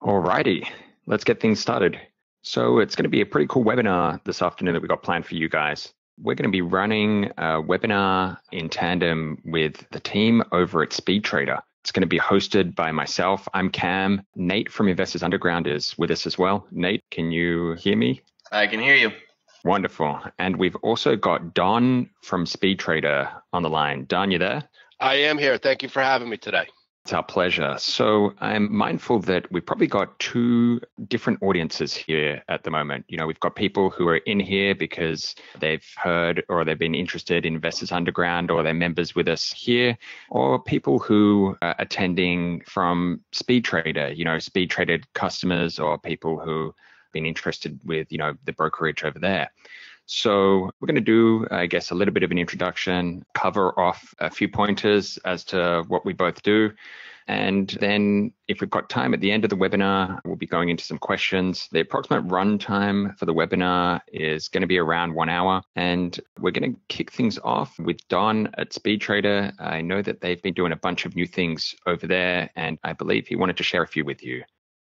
Alrighty, let's get things started. So it's going to be a pretty cool webinar this afternoon that we've got planned for you guys. We're going to be running a webinar in tandem with the team over at SpeedTrader. It's going to be hosted by myself. I'm Cam. Nate from Investors Underground is with us as well. Nate, can you hear me? I can hear you. Wonderful. And we've also got Don from SpeedTrader on the line. Don, you there? I am here. Thank you for having me today. It's our pleasure. So I'm mindful that we've probably got two different audiences here at the moment. You know, we've got people who are in here because they've heard or they've been interested in Investors Underground or they're members with us here, or people who are attending from SpeedTrader, you know, SpeedTrader customers or people who have been interested with, you know, the brokerage over there. So we're going to do, I guess, a little bit of an introduction, cover off a few pointers as to what we both do. And then if we've got time at the end of the webinar, we'll be going into some questions. The approximate run time for the webinar is going to be around 1 hour. And we're going to kick things off with Don at SpeedTrader. I know that they've been doing a bunch of new things over there, and I believe he wanted to share a few with you.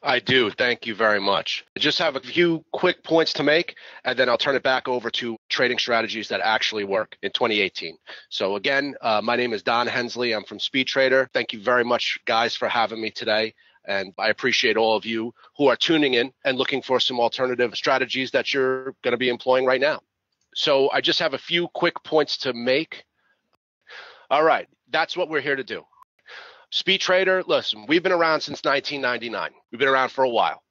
I do. Thank you very much. I just have a few quick points to make, and then I'll turn it back over to trading strategies that actually work in 2018. So again, my name is Don Hensley. I'm from SpeedTrader. Thank you very much, guys, for having me today. And I appreciate all of you who are tuning in and looking for some alternative strategies that you're going to be employing right now. So I just have a few quick points to make. All right. That's what we're here to do. SpeedTrader, listen, we've been around since 1999. We've been around for a while.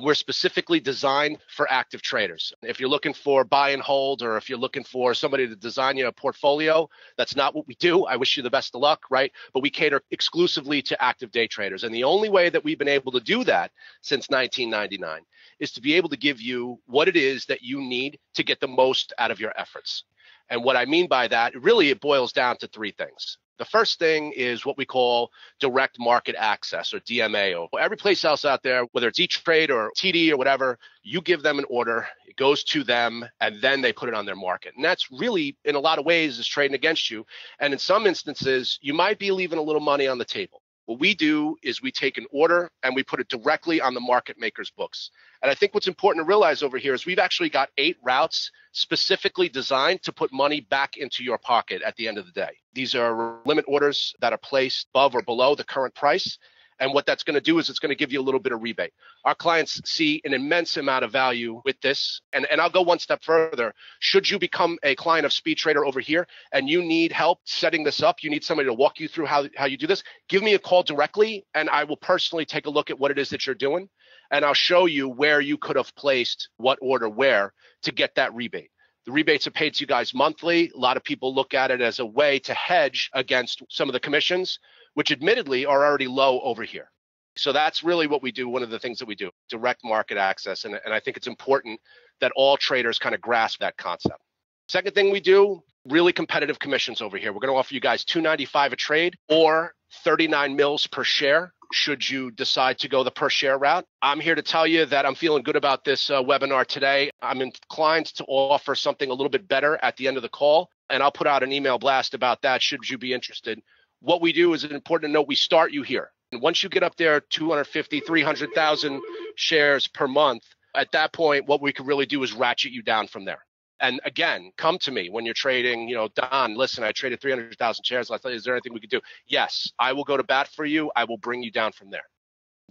We're specifically designed for active traders. If you're looking for buy and hold, or if you're looking for somebody to design you a portfolio, that's not what we do. I wish you the best of luck, right? But we cater exclusively to active day traders. And the only way that we've been able to do that since 1999 is to be able to give you what it is that you need to get the most out of your efforts. And what I mean by that, really, it boils down to three things. The first thing is what we call direct market access, or DMA, or every place else out there, whether it's E-Trade or TD or whatever, you give them an order, it goes to them, and then they put it on their market. And that's really, in a lot of ways, is trading against you. And in some instances, you might be leaving a little money on the table. What we do is we take an order and we put it directly on the market maker's books. And I think what's important to realize over here is we've actually got 8 routes specifically designed to put money back into your pocket at the end of the day. These are limit orders that are placed above or below the current price. And what that's going to do is it's going to give you a little bit of rebate. Our clients see an immense amount of value with this. And I'll go one step further. Should you become a client of SpeedTrader over here and you need help setting this up, you need somebody to walk you through how you do this, give me a call directly and I will personally take a look at what it is that you're doing. And I'll show you where you could have placed what order where to get that rebate. The rebates are paid to you guys monthly. A lot of people look at it as a way to hedge against some of the commissions, which admittedly are already low over here. So that's really what we do, one of the things that we do, direct market access. And I think it's important that all traders kind of grasp that concept. Second thing we do, really competitive commissions over here. We're going to offer you guys $2.95 a trade or 39 mils per share should you decide to go the per share route. I'm here to tell you that I'm feeling good about this webinar today. I'm inclined to offer something a little bit better at the end of the call, and I'll put out an email blast about that should you be interested. What we do is important to note, we start you here. And once you get up there, 250, 300,000 shares per month, at that point, what we can really do is ratchet you down from there. And again, come to me when you're trading, you know, Don, listen, I traded 300,000 shares last night. Is there anything we could do? Yes, I will go to bat for you. I will bring you down from there.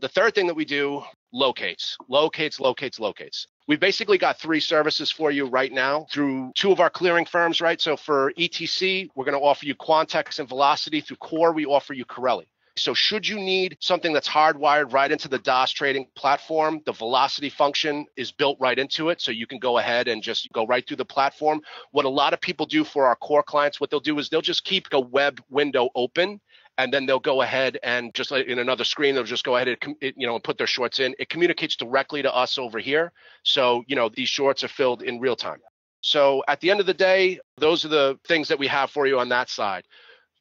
The third thing that we do, locates. We've basically got 3 services for you right now through 2 of our clearing firms, right? So for ETC, we're going to offer you Quantex and Velocity. Through Core, we offer you Corelli. So should you need something that's hardwired right into the DOS trading platform, the Velocity function is built right into it. So you can go ahead and just go right through the platform. What a lot of people do for our core clients, what they'll do is they'll just keep a web window open, and then they'll go ahead and just in another screen, they'll just go ahead and put their shorts in. It communicates directly to us over here. So, these shorts are filled in real time. So at the end of the day, those are the things that we have for you on that side.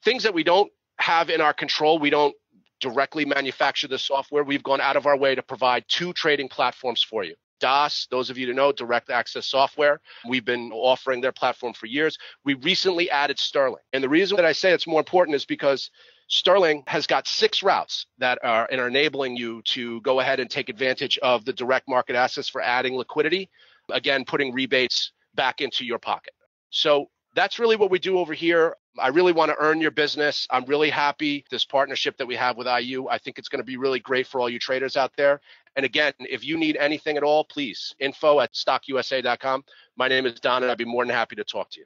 Things that we don't have in our control, we don't directly manufacture the software. We've gone out of our way to provide 2 trading platforms for you. DOS, those of you that know, Direct Access Software. We've been offering their platform for years. We recently added Sterling. And the reason that I say it's more important is because Sterling has got 6 routes that are enabling you to go ahead and take advantage of the direct market access for adding liquidity, again, putting rebates back into your pocket. So that's really what we do over here. I really want to earn your business. I'm really happy this partnership that we have with IU. I think it's going to be really great for all you traders out there. And again, if you need anything at all, please, info@stockusa.com. My name is Don, and I'd be more than happy to talk to you.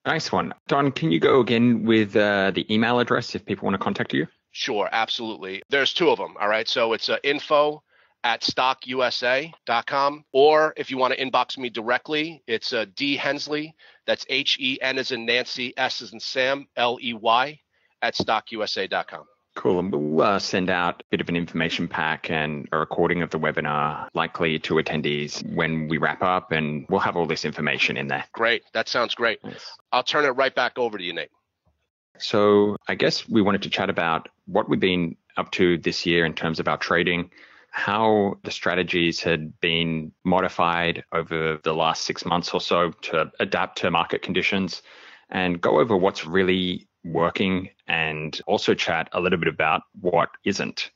Nice one. Don, can you go again with the email address if people want to contact you? Sure, absolutely. There's 2 of them, all right? So it's info@stockusa.com, or if you want to inbox me directly, it's D Hensley, that's HEN as in Nancy, S as in Sam, LEY, @stockusa.com. Cool. And we'll send out a bit of an information pack and a recording of the webinar likely to attendees when we wrap up, and we'll have all this information in there. Great. That sounds great. Nice. I'll turn it right back over to you, Nate. So I guess we wanted to chat about what we've been up to this year in terms of our trading, how the strategies had been modified over the last 6 months or so to adapt to market conditions, and go over what's really working, and also chat a little bit about what isn't.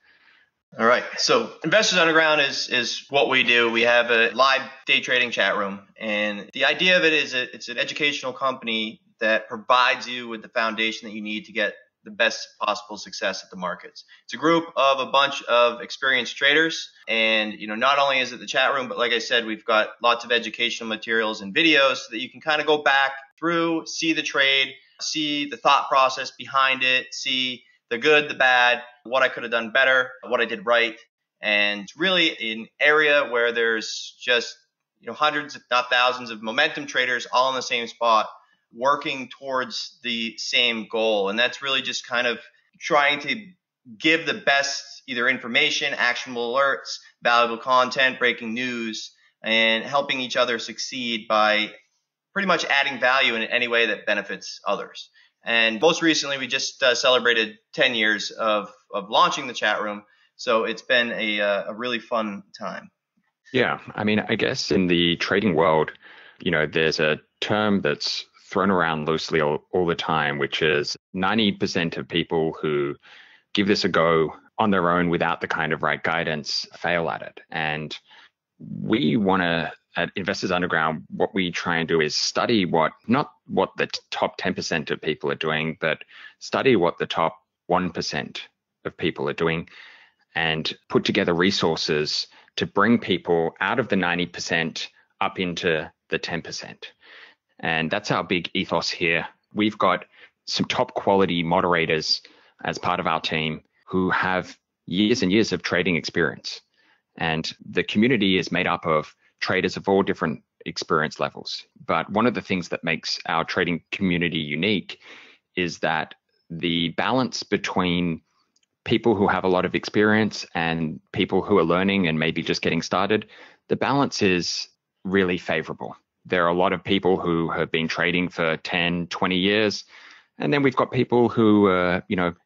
All right. So Investors Underground is what we do. We have a live day trading chat room. And the idea of it is it's an educational company that provides you with the foundation that you need to get the best possible success at the markets. It's a group of a bunch of experienced traders. And, not only is it the chat room, but like I said, we've got lots of educational materials and videos so that you can kind of go back through, see the trade, see the thought process behind it, see the good, the bad, what I could have done better, what I did right. And it's really an area where there's just, hundreds, if not thousands of momentum traders all in the same spot, working towards the same goal. And that's really just kind of trying to give the best either information, actionable alerts, valuable content, breaking news, and helping each other succeed by pretty much adding value in any way that benefits others. And most recently, we just celebrated 10 years of launching the chat room. So it's been a really fun time. Yeah. I mean, I guess in the trading world, there's a term that's thrown around loosely all the time, which is 90% of people who give this a go on their own without the kind of right guidance fail at it. And we want to, at Investors Underground, what we try and do is study not what the top 10% of people are doing, but study what the top 1% of people are doing, and put together resources to bring people out of the 90% up into the 10%. And that's our big ethos here. We've got some top quality moderators as part of our team who have years and years of trading experience. And the community is made up of traders of all different experience levels. But one of the things that makes our trading community unique is that the balance between people who have a lot of experience and people who are learning and maybe just getting started, the balance is really favorable. There are a lot of people who have been trading for 10, 20 years. And then we've got people who are,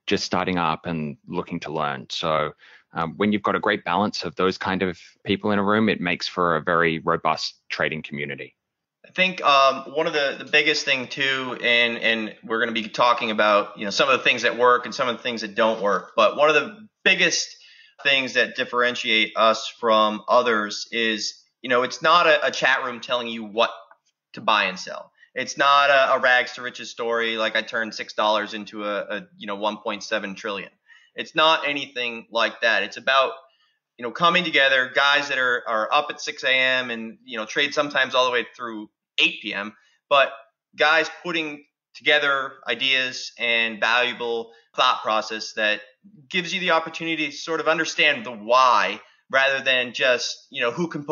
just starting up and looking to learn. So when you've got a great balance of those kind of people in a room, it makes for a very robust trading community. I think one of the biggest thing too, and we're going to be talking about, some of the things that work and some of the things that don't work. But one of the biggest things that differentiate us from others is, it's not a chat room telling you what to buy and sell. It's not a rags to riches story like I turned $6 into a 1.7 trillion. It's not anything like that. It's about, coming together, guys that are up at 6 a.m. and, trade sometimes all the way through 8 p.m., but guys putting together ideas and valuable thought process that gives you the opportunity to sort of understand the why rather than just, who can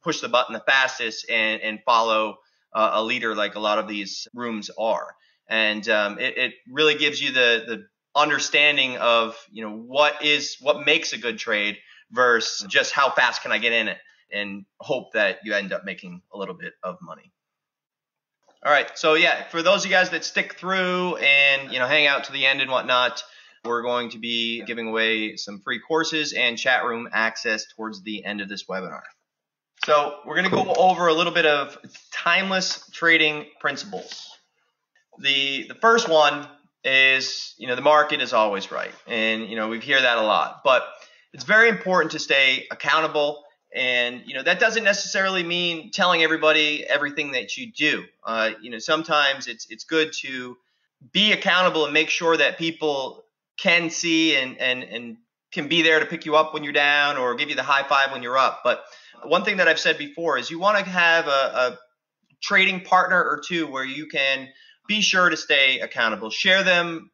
push the button the fastest and follow a leader like a lot of these rooms are. And it really gives you the understanding of, what makes a good trade versus just how fast can I get in it and hope that you end up making a little bit of money. All right. So yeah, for those of you guys that stick through and, hang out to the end and whatnot, we're going to be giving away some free courses and chat room access towards the end of this webinar. So we're going to go over a little bit of timeless trading principles. The first one is, the market is always right. And, we hear that a lot. But it's very important to stay accountable. And, that doesn't necessarily mean telling everybody everything that you do. Sometimes it's good to be accountable and make sure that people can see and can be there to pick you up when you're down or give you the high five when you're up. But one thing that I've said before is you want to have a trading partner or two where you can be sure to stay accountable. Share them,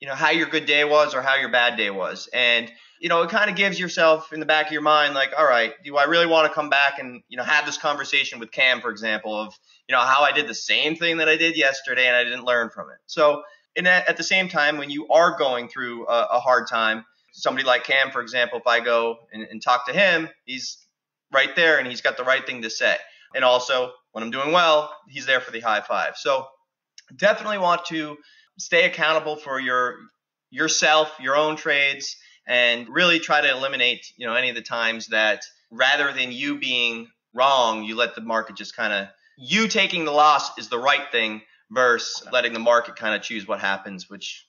how your good day was or how your bad day was. And, it kind of gives yourself in the back of your mind, like, all right, do I really want to come back and, have this conversation with Cam, for example, of, how I did the same thing that I did yesterday and I didn't learn from it. So at the same time, when you are going through a hard time, somebody like Cam, for example, if I go and talk to him, he's right there and he's got the right thing to say. And also when I'm doing well, he's there for the high five. So definitely want to stay accountable for yourself, your own trades, and really try to eliminate, any of the times that rather than you being wrong, you let the market just kind of, you taking the loss is the right thing versus letting the market kind of choose what happens, which,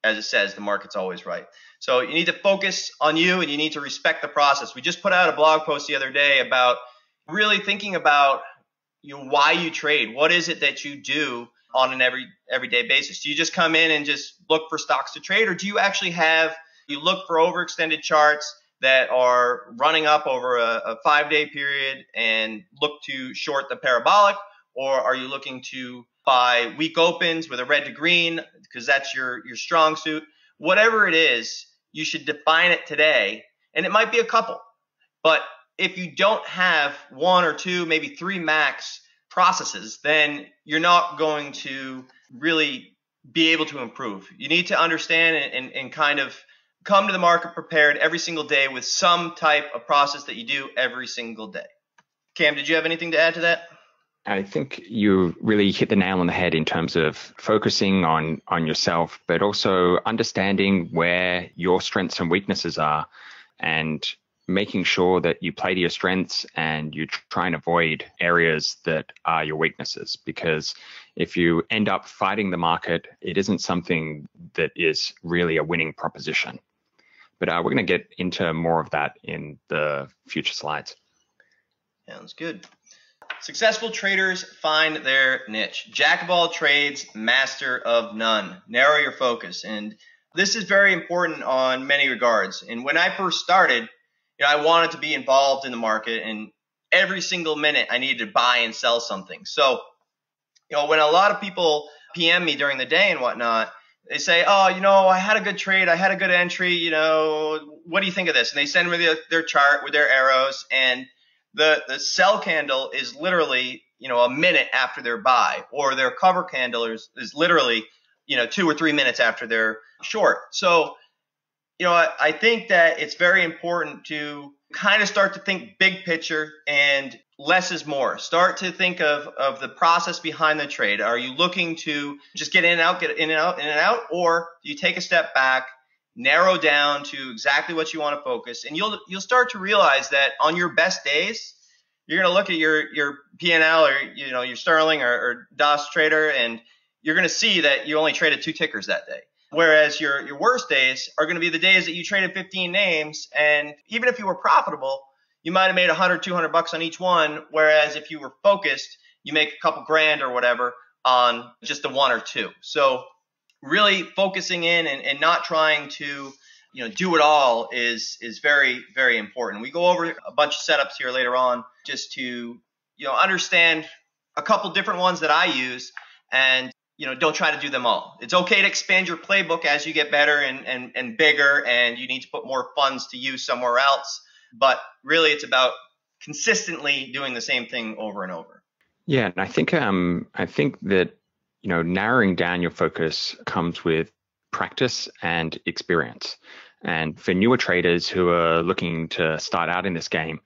as it says, the market's always right. So you need to focus on you and you need to respect the process. We just put out a blog post the other day about really thinking about why you trade. What is it that you do on an everyday basis? Do you just come in and just look for stocks to trade, or do you actually you look for overextended charts that are running up over a 5-day period and look to short the parabolic, or are you looking to buy weak opens with a red to green because that's your strong suit? Whatever it is, you should define it today, and it might be a couple. But if you don't have 1 or 2, maybe 3 max processes, then you're not going to really be able to improve. You need to understand and kind of come to the market prepared every single day with some type of process that you do every single day. Cam, did you have anything to add to that? I think you really hit the nail on the head in terms of focusing on yourself, but also understanding where your strengths and weaknesses are and making sure that you play to your strengths and you try and avoid areas that are your weaknesses. Because if you end up fighting the market, it isn't something that is really a winning proposition. But we're going to get into more of that in the future slides. Sounds good. Successful traders find their niche. Jack of all trades, master of none. Narrow your focus. And this is very important on many regards. And when I first started, I wanted to be involved in the market, and every single minute I needed to buy and sell something. So, when a lot of people PM me during the day and whatnot, they say, oh, I had a good trade. I had a good entry. What do you think of this? And they send me their chart with their arrows, and the sell candle is literally, a minute after their buy, or their cover candle is literally, 2 or 3 minutes after their short. So, I think that it's very important to kind of start to think big picture, and less is more. Start to think of the process behind the trade. Are you looking to just get in and out, or do you take a step back, narrow down to exactly what you want to focus, and you'll start to realize that on your best days, you're going to look at your P&L or your Sterling or DOS trader, and you're going to see that you only traded 2 tickers that day. Whereas your worst days are going to be the days that you traded 15 names, and even if you were profitable, you might have made $100, $200 on each one. Whereas if you were focused, you make a couple grand or whatever on just the 1 or 2. So really focusing in and not trying to do it all is very, very important. We go over a bunch of setups here later on just to understand a couple different ones that I use, and don't try to do them all. It's okay to expand your playbook as you get better and bigger, and you need to put more funds to use somewhere else. But really, it's about consistently doing the same thing over and over. Yeah, and I think that narrowing down your focus comes with practice and experience. And for newer traders who are looking to start out in this game,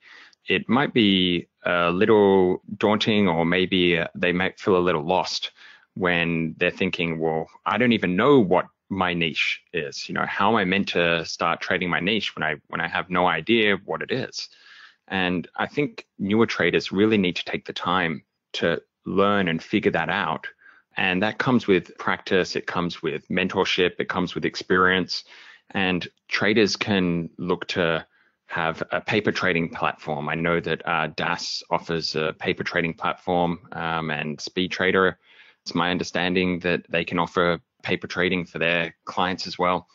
it might be a little daunting, or maybe they might feel a little lost when they're thinking, well, I don't even know what my niche is. How am I meant to start trading my niche when I have no idea what it is? And I think newer traders really need to take the time to learn and figure that out, And that comes with practice. It comes with mentorship. It comes with experience. And traders can look to have a paper trading platform. I know that DAS offers a paper trading platform, and SpeedTrader, it's my understanding that they can offer paper trading for their clients as well.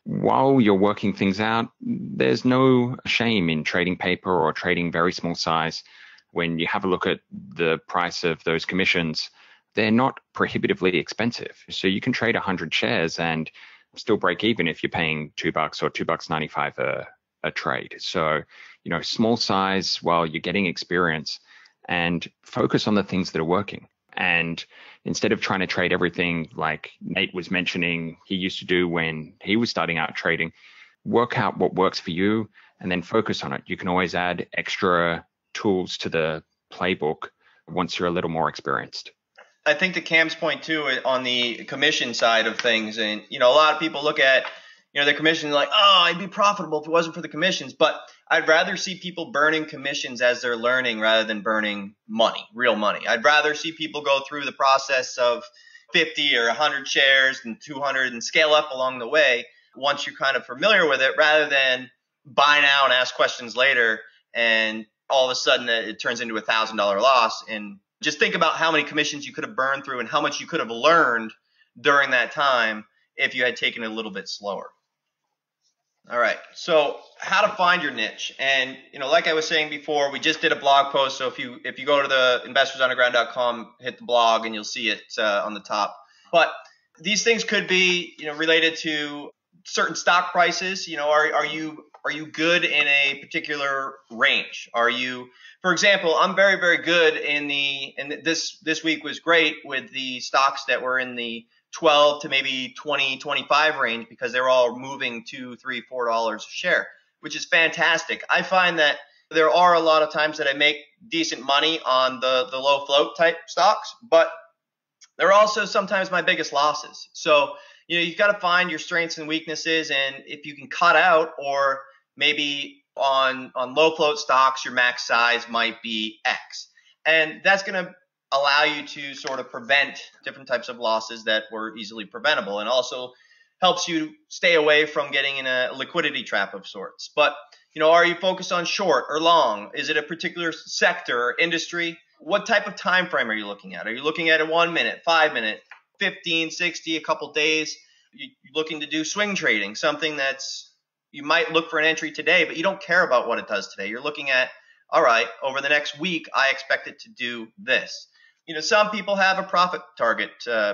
While you're working things out, there's no shame in trading paper or trading very small size. When you have a look at the price of those commissions, they're not prohibitively expensive. So you can trade 100 shares and still break even if you're paying $2 or $2.95 a trade. So, small size while you're getting experience, and focus on the things that are working. And instead of trying to trade everything like Nate was mentioning he used to do when he was starting out trading, work out what works for you and then focus on it. You can always add extra tools to the playbook once you're a little more experienced. I think to Cam's point too, on the commission side of things, and a lot of people look at their commission like, oh, I'd be profitable if it wasn't for the commissions. But I'd rather see people burning commissions as they're learning rather than burning money, real money. I'd rather see people go through the process of 50 or 100 shares and 200 and scale up along the way once you're kind of familiar with it, rather than buy now and ask questions later and all of a sudden it turns into $1,000 loss. And just think about how many commissions you could have burned through and how much you could have learned during that time if you had taken it a little bit slower. All right. So how to find your niche. And, like I was saying before, we just did a blog post. So if you go to the investorsunderground.com, hit the blog and you'll see it on the top. But these things could be, related to certain stock prices. Are you good in a particular range? Are you, for example, I'm very, very good this week was great with the stocks that were in the 12 to maybe 20, 25 range, because they're all moving $2, $3, $4 a share, which is fantastic. I find that there are a lot of times that I make decent money on the low float type stocks, but they're also sometimes my biggest losses. So, you've got to find your strengths and weaknesses, and if you can cut out, or maybe on low float stocks, your max size might be X. And that's going to allow you to sort of prevent different types of losses that were easily preventable, and also helps you stay away from getting in a liquidity trap of sorts. But, are you focused on short or long? Is it a particular sector or industry? What type of time frame are you looking at? Are you looking at a 1 minute, 5 minute, 15, 60, a couple days? You're looking to do swing trading, something that's, you might look for an entry today, but you don't care about what it does today. You're looking at, all right, over the next week, I expect it to do this. Some people have a profit target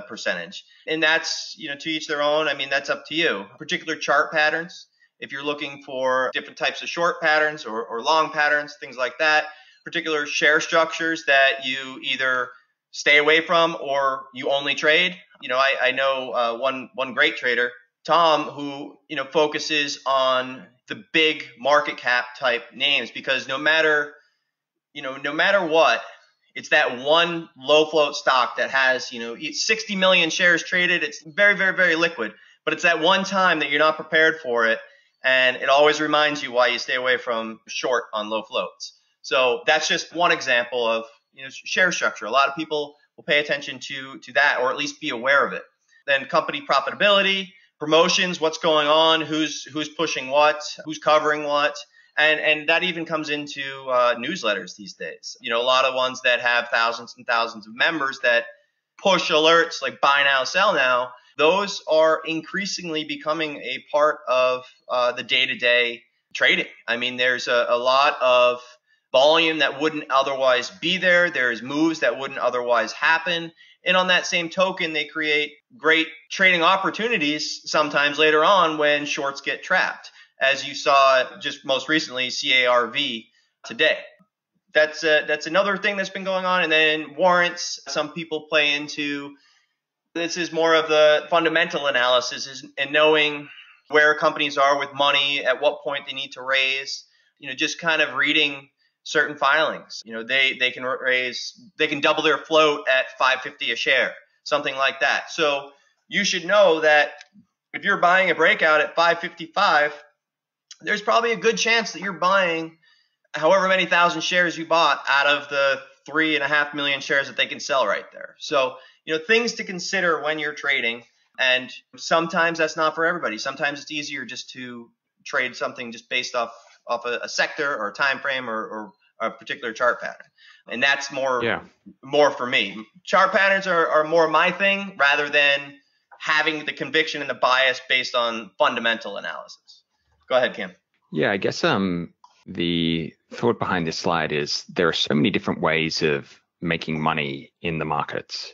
percentage, and that's, to each their own. I mean, that's up to you. Particular chart patterns, if you're looking for different types of short patterns or long patterns, things like that. Particular share structures that you either stay away from or you only trade. I know one great trader, Tom, who, focuses on the big market cap type names, because no matter what, it's that one low float stock that has, 60 million shares traded. It's very, very, very liquid, but it's that one time that you're not prepared for it. And it always reminds you why you stay away from short on low floats. So that's just one example of, share structure. A lot of people will pay attention to that, or at least be aware of it. Then company profitability, promotions, what's going on, who's pushing what, who's covering what. And that even comes into newsletters these days. A lot of ones that have thousands and thousands of members that push alerts like buy now, sell now. Those are increasingly becoming a part of the day-to-day trading. I mean, there's a lot of volume that wouldn't otherwise be there. There's moves that wouldn't otherwise happen. And on that same token, they create great trading opportunities sometimes later on when shorts get trapped, as you saw just most recently, CARV today. That's another thing that's been going on. And then warrants, some people play into. This is more of the fundamental analysis and knowing where companies are with money, at what point they need to raise, just kind of reading certain filings. They can double their float at $5.50 a share, something like that. So you should know that if you're buying a breakout at $5.55, there's probably a good chance that you're buying however many thousand shares you bought out of the 3.5 million shares that they can sell right there. So, things to consider when you're trading. And sometimes that's not for everybody. Sometimes it's easier just to trade something just based off a sector or a time frame or a particular chart pattern. And that's more for me. Chart patterns are more my thing rather than having the conviction and the bias based on fundamental analysis. Go ahead, Cam. Yeah, I guess the thought behind this slide is there are so many different ways of making money in the markets.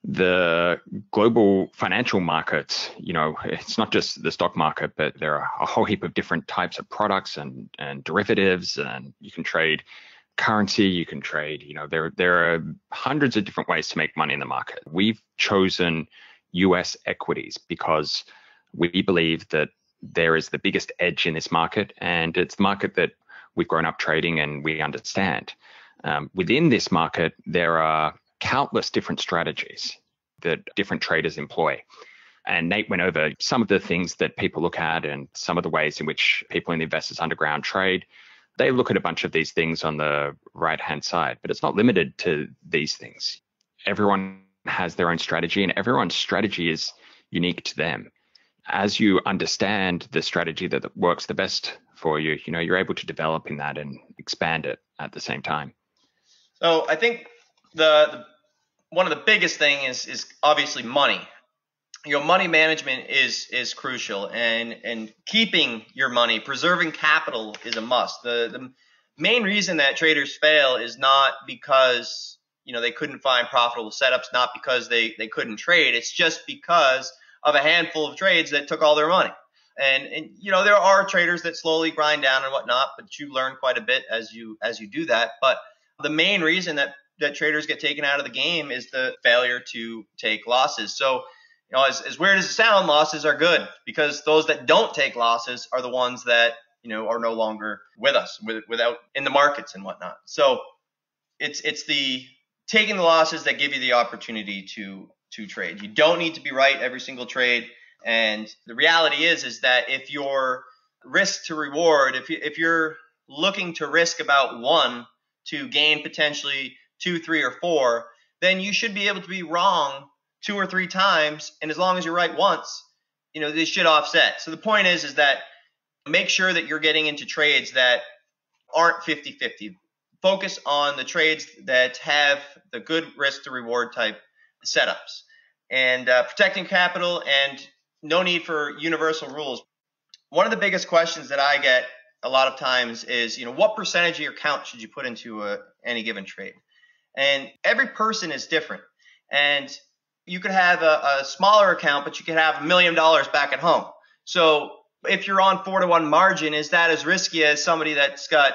The global financial markets, it's not just the stock market, but there are a whole heap of different types of products and derivatives, and you can trade currency, you can trade, there are hundreds of different ways to make money in the market. We've chosen US equities because we believe that there is the biggest edge in this market, and it's the market that we've grown up trading and we understand. Within this market, there are countless different strategies that different traders employ. And Nate went over some of the things that people look at and some of the ways in which people in the Investors Underground trade. They look at a bunch of these things on the right-hand side, but it's not limited to these things. Everyone has their own strategy, and everyone's strategy is unique to them. As you understand the strategy that works the best for you, you're able to develop in that and expand it at the same time. So I think one of the biggest things is obviously money. Money management is crucial, and keeping your money, preserving capital is a must. The main reason that traders fail is not because they couldn't find profitable setups, not because they couldn't trade. It's just because of a handful of trades that took all their money. And there are traders that slowly grind down and whatnot, but you learn quite a bit as you do that. But the main reason that traders get taken out of the game is the failure to take losses. So, as weird as it sounds, losses are good, because those that don't take losses are the ones that, are no longer with us, without in the markets and whatnot. So it's the taking the losses that give you the opportunity to trade. You don't need to be right every single trade. And the reality is that if your risk to reward, if you're looking to risk about 1 to gain potentially 2, 3, or 4, then you should be able to be wrong 2 or 3 times. And as long as you're right once, they should offset. So the point is that make sure that you're getting into trades that aren't 50-50. Focus on the trades that have the good risk to reward type setups, and protecting capital, and no need for universal rules. One of the biggest questions that I get a lot of times is, what percentage of your account should you put into any given trade? And every person is different. And you could have a smaller account, but you could have $1 million back at home. So if you're on 4-to-1 margin, is that as risky as somebody that's got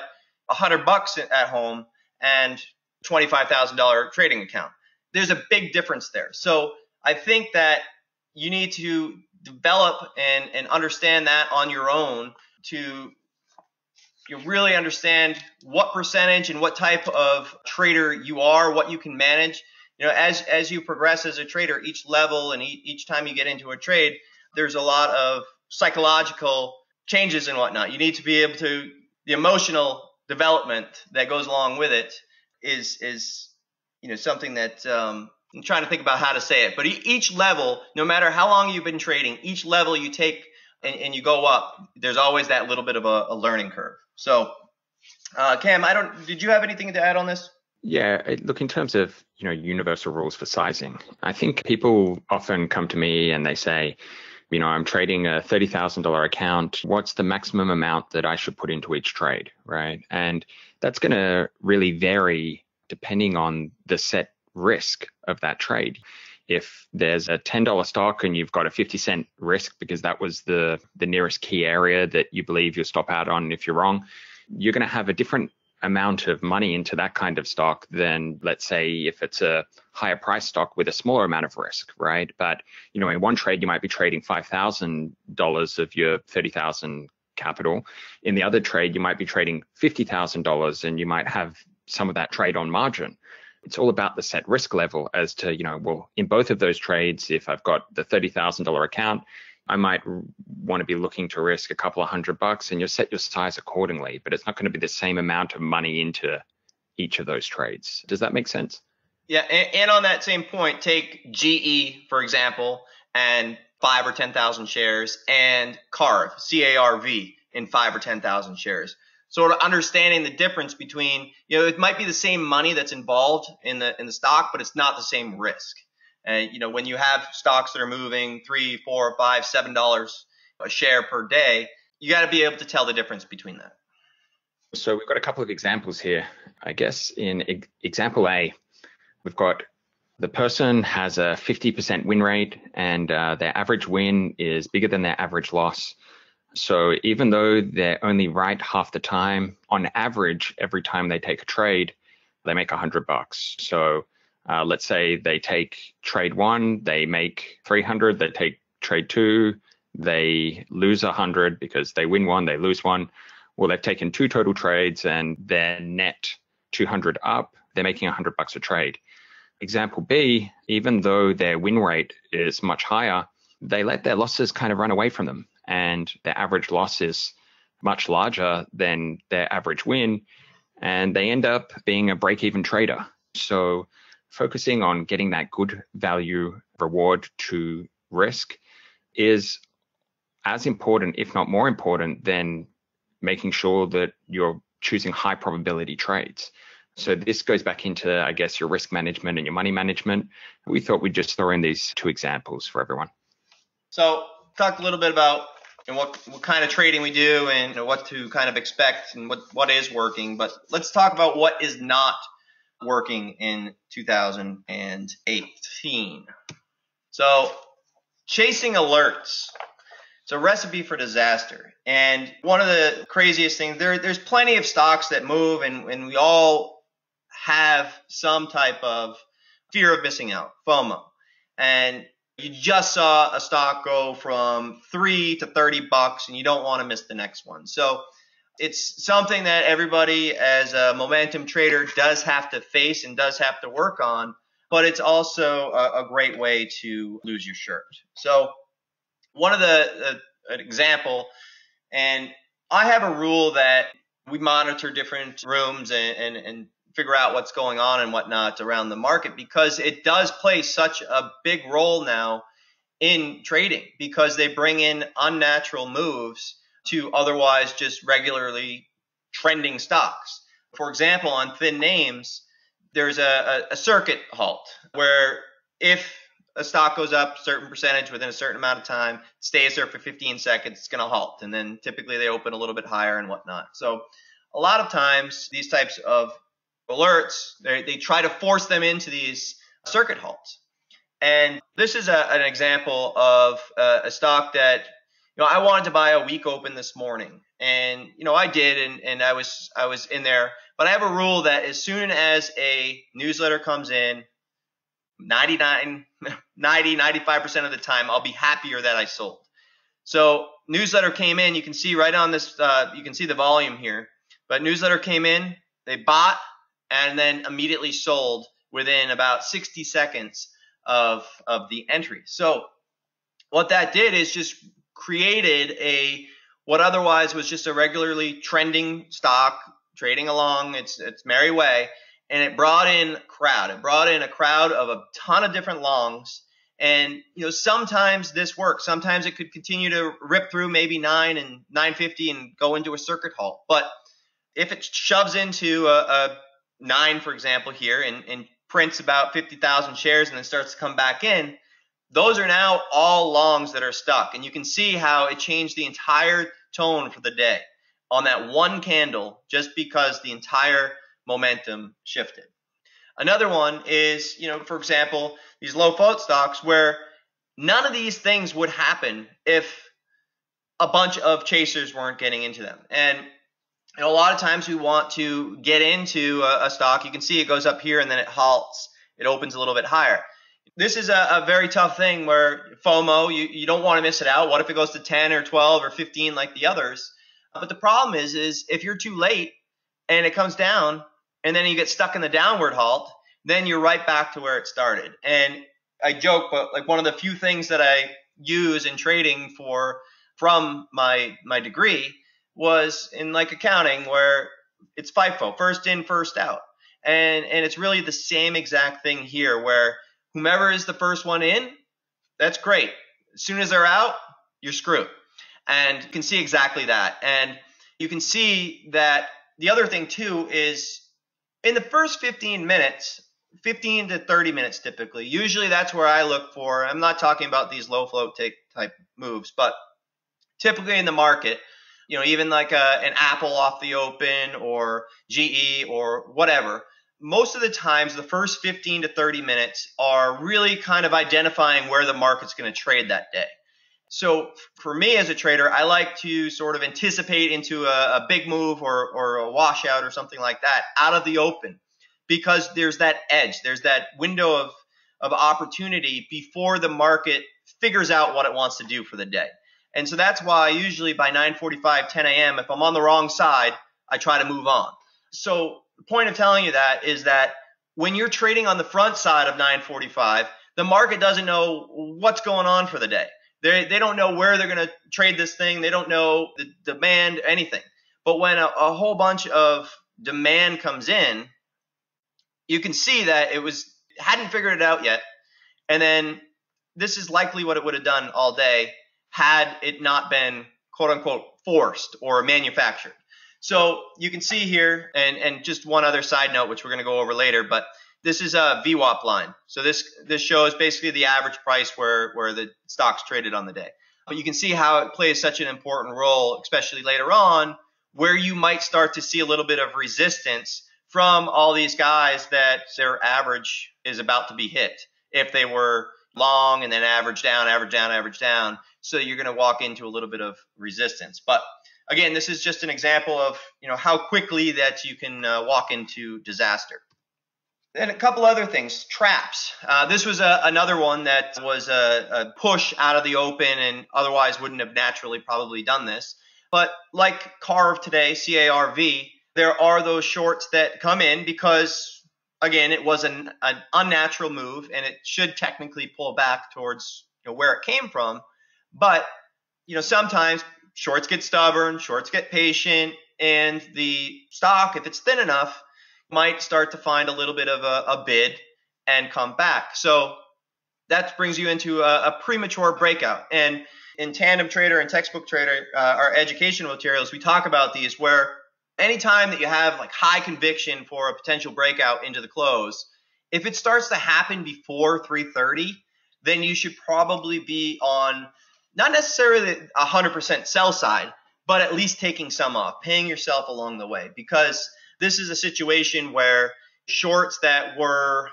$100 at home and $25,000 trading account? There's a big difference there. So I think that you need to develop and understand that on your own to really understand what percentage and what type of trader you are, what you can manage. As you progress as a trader, each level and each time you get into a trade, there's a lot of psychological changes and whatnot. You need to be able to, the emotional development that goes along with it is something that I'm trying to think about how to say it. But each level, no matter how long you've been trading, each level you take and you go up, there's always that little bit of a learning curve. So, Cam, did you have anything to add on this? Yeah, look, in terms of, universal rules for sizing, I think people often come to me and they say, I'm trading a $30,000 account. What's the maximum amount that I should put into each trade, right? And that's going to really vary depending on the set risk of that trade. If there's a $10 stock and you've got a 50-cent risk because that was the nearest key area that you believe you'll stop out on if you're wrong, you're going to have a different amount of money into that kind of stock than, let's say, if it's a higher price stock with a smaller amount of risk, right? But, in one trade, you might be trading $5,000 of your $30,000 capital. In the other trade, you might be trading $50,000 and you might have some of that trade on margin. It's all about the set risk level as to, in both of those trades, if I've got the $30,000 account, I might want to be looking to risk a couple of $100 and you set your size accordingly, but it's not going to be the same amount of money into each of those trades. Does that make sense? Yeah, and on that same point, take GE, for example, and 5 or 10,000 shares, and CARV, CARV, in 5 or 10,000 shares. Sort of understanding the difference between, it might be the same money that's involved in the stock, but it's not the same risk. And when you have stocks that are moving $3, $4, $5, $7 a share per day, you got to be able to tell the difference between that. So we've got a couple of examples here. I guess in example A, we've got the person has a 50% win rate, and their average win is bigger than their average loss. So even though they're only right half the time, on average, every time they take a trade, they make $100. So let's say they take trade 1, they make 300. They take trade 2, they lose 100 because they win 1, they lose 1. Well, they've taken 2 total trades and they're net 200 up. They're making $100 a trade. Example B, even though their win rate is much higher, they let their losses kind of run away from them, and their average loss is much larger than their average win, and they end up being a break-even trader. So focusing on getting that good value reward to risk is as important, if not more important, than making sure that you're choosing high probability trades. So this goes back into, I guess, your risk management and your money management. We thought we'd just throw in these 2 examples for everyone. So talk a little bit about what kind of trading we do and what to kind of expect and what is working. But let's talk about what is not working in 2018. So chasing alerts. It's a recipe for disaster. And one of the craziest things, there's plenty of stocks that move, and we all have some type of fear of missing out, FOMO. And you just saw a stock go from $3 to $30, and you don't want to miss the next one. So it's something that everybody as a momentum trader does have to face and does have to work on, but it's also a great way to lose your shirt. So one of an example, and I have a rule that we monitor different rooms and figure out what's going on and whatnot around the market, because it does play such a big role now in trading, because they bring in unnatural moves to otherwise just regularly trending stocks. For example, on thin names, there's a circuit halt where if a stock goes up a certain percentage within a certain amount of time, stays there for 15 seconds, it's going to halt. And then typically they open a little bit higher and whatnot. So a lot of times these types of alerts, they try to force them into these circuit halts. And this is an example of a stock that, I wanted to buy a week open this morning. And, I did, and I was in there. But I have a rule that as soon as a newsletter comes in, 95% of the time, I'll be happier that I sold. So newsletter came in. You can see right on this, you can see the volume here. But newsletter came in, they bought, and then immediately sold within about 60 seconds of the entry. So what that did is just created what otherwise was just a regularly trending stock trading along its merry way. And it brought in a crowd. It brought in a crowd of a ton of different longs. And, sometimes this works. Sometimes it could continue to rip through maybe 9 and 950 and go into a circuit halt. But if it shoves into a 9, for example, here and prints about 50,000 shares and then starts to come back in, those are now all longs that are stuck. And you can see how it changed the entire tone for the day on that one candle, just because the entire momentum shifted. Another one is, for example, these low float stocks where none of these things would happen if a bunch of chasers weren't getting into them. And a lot of times we want to get into a stock. You can see it goes up here and then it halts. It opens a little bit higher. This is a very tough thing where FOMO, you don't want to miss it out. What if it goes to 10 or 12 or 15 like the others? But the problem is if you're too late and it comes down, and then you get stuck in the downward halt, then you're right back to where it started. And I joke, but like one of the few things that I use in trading from my degree was in like accounting, where it's FIFO, first in, first out. And it's really the same exact thing here, where whomever is the first one in, that's great. As soon as they're out, you're screwed. And you can see exactly that. And you can see that the other thing too is in the first 15 minutes, 15 to 30 minutes typically, usually that's where I look for. I'm not talking about these low float type moves, but typically in the market, even like an Apple off the open or GE or whatever, most of the times the first 15 to 30 minutes are really kind of identifying where the market's going to trade that day. So for me as a trader, I like to sort of anticipate into a big move or a washout or something like that out of the open, because there's that edge, there's that window of opportunity before the market figures out what it wants to do for the day. And so that's why usually by 9:45, 10 a.m., if I'm on the wrong side, I try to move on. So the point of telling you that is that when you're trading on the front side of 9:45, the market doesn't know what's going on for the day. They don't know where they're going to trade this thing. They don't know the demand, anything. But when a whole bunch of demand comes in, you can see that hadn't figured it out yet. And then this is likely what it would have done all day had it not been quote unquote forced or manufactured. So you can see here, and just one other side note, which we're going to go over later, but this is a VWAP line. So this shows basically the average price where the stock's traded on the day. But you can see how it plays such an important role, especially later on, where you might start to see a little bit of resistance from all these guys that their average is about to be hit. If they were long and then average down, average down, average down. So you're going to walk into a little bit of resistance. But again, this is just an example of how quickly that you can walk into disaster. And a couple other things, traps. This was another one that was a push out of the open and otherwise wouldn't have naturally probably done this. But like CARV today, CARV, there are those shorts that come in because, again, it was an unnatural move and it should technically pull back towards where it came from. But sometimes shorts get stubborn, shorts get patient, and the stock, if it's thin enough, might start to find a little bit of a bid and come back. So that brings you into a premature breakout. And in Tandem Trader and Textbook Trader, our educational materials, we talk about these where anytime that you have like high conviction for a potential breakout into the close, if it starts to happen before 3:30, then you should probably be on not necessarily 100% sell side, but at least taking some off, paying yourself along the way, because this is a situation where shorts that were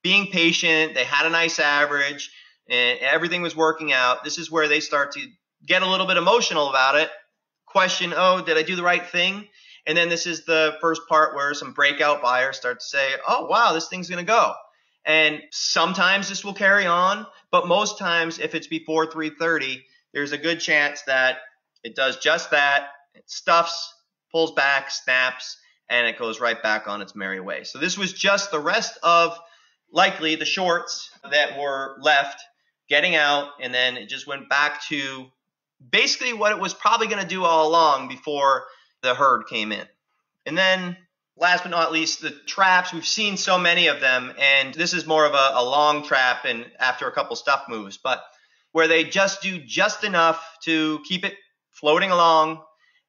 being patient, they had a nice average, and everything was working out. This is where they start to get a little bit emotional about it, question, oh, did I do the right thing? And then this is the first part where some breakout buyers start to say, oh, wow, this thing's going to go. And sometimes this will carry on, but most times if it's before 3:30, there's a good chance that it does just that. It stuffs, pulls back, snaps, and it goes right back on its merry way. So this was just the rest of likely the shorts that were left getting out, and then it just went back to basically what it was probably going to do all along before the herd came in. And then last but not least, the traps. We've seen so many of them, and this is more of a long trap and after a couple stuff moves, but where they just do just enough to keep it floating along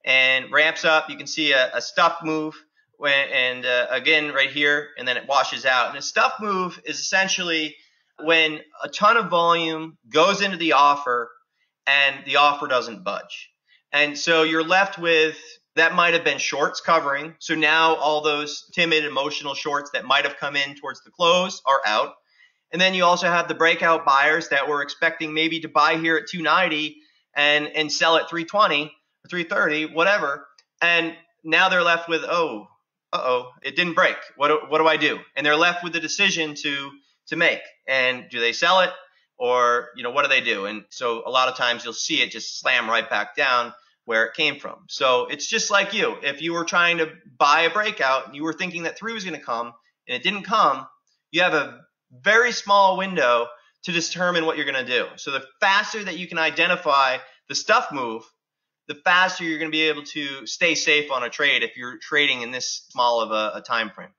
and ramps up. You can see a stuff move. And again, right here, and then it washes out. And a stuff move is essentially when a ton of volume goes into the offer and the offer doesn't budge. And so you're left with, that might have been shorts covering. So now all those timid, emotional shorts that might have come in towards the close are out. And then you also have the breakout buyers that were expecting maybe to buy here at 290 and sell at 320 or 330, whatever. And now they're left with, it didn't break. What do I do? And they're left with the decision to make. And do they sell it, or what do they do? And so a lot of times you'll see it just slam right back down where it came from. So it's just like you. If you were trying to buy a breakout and you were thinking that 3 was going to come and it didn't come, you have a very small window to determine what you're going to do. So the faster that you can identify the stuff move, the faster you're going to be able to stay safe on a trade if you're trading in this small of a time frame.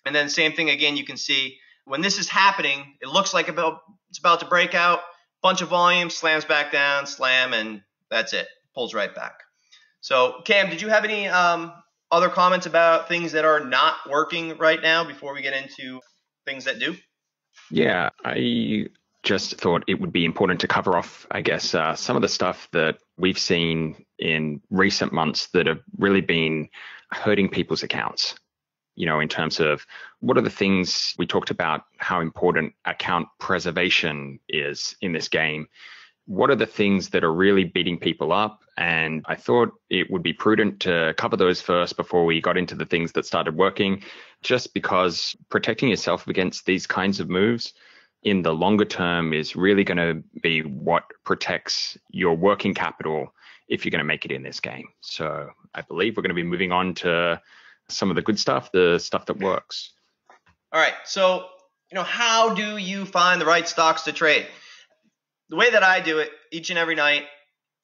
And then same thing again, you can see when this is happening, it looks like it's about to break out, bunch of volume, slams back down, slam, and that's it. Pulls right back. So Cam, did you have any other comments about things that are not working right now before we get into things that do? Yeah, I just thought it would be important to cover off, I guess, some of the stuff that we've seen in recent months that have really been hurting people's accounts. In terms of what are the things we talked about, how important account preservation is in this game. What are the things that are really beating people up? And I thought it would be prudent to cover those first before we got into the things that started working, just because protecting yourself against these kinds of moves in the longer term is really going to be what protects your working capital if you're going to make it in this game. So I believe we're going to be moving on to some of the good stuff, the stuff that works. All right. So, how do you find the right stocks to trade? The way that I do it each and every night,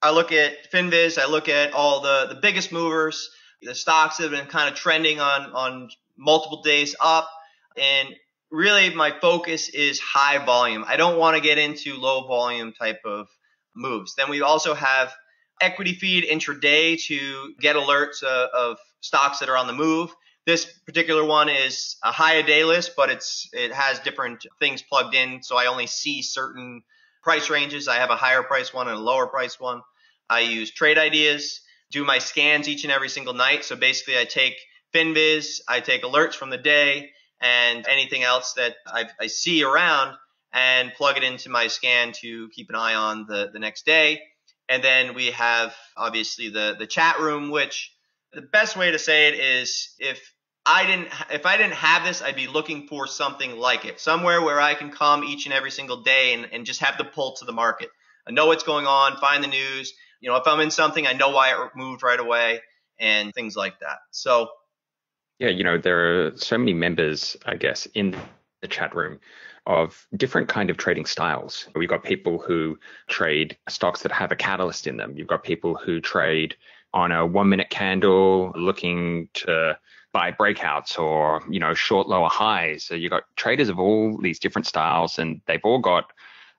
I look at FinViz, I look at all the biggest movers, the stocks that have been kind of trending on multiple days up. And really my focus is high volume. I don't want to get into low volume type of moves. Then we also have equity feed intraday to get alerts of stocks that are on the move. This particular one is a high a day list, but it has different things plugged in. So I only see certain price ranges. I have a higher price one and a lower price one. I use trade ideas, do my scans each and every single night. So basically I take FinViz, I take alerts from the day and anything else that I see around and plug it into my scan to keep an eye on the next day. And then we have obviously the chat room, which the best way to say it is if I didn't have this, I'd be looking for something like it, somewhere where I can come each and every single day and just have the pulse of the market. I know what's going on, find the news. If I'm in something, I know why it moved right away and things like that. So, yeah, there are so many members, I guess, in the chat room of different kind of trading styles. We've got people who trade stocks that have a catalyst in them. You've got people who trade on a 1 minute candle looking to buy breakouts or, short lower highs. So you've got traders of all these different styles and they've all got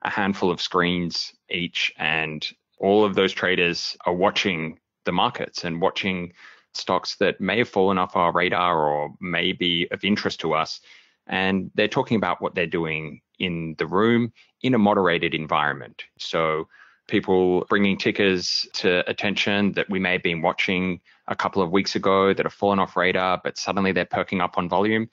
a handful of screens each. And all of those traders are watching the markets and watching stocks that may have fallen off our radar or may be of interest to us. And they're talking about what they're doing in the room in a moderated environment. So people bringing tickers to attention that we may have been watching a couple of weeks ago that have fallen off radar, but suddenly they're perking up on volume.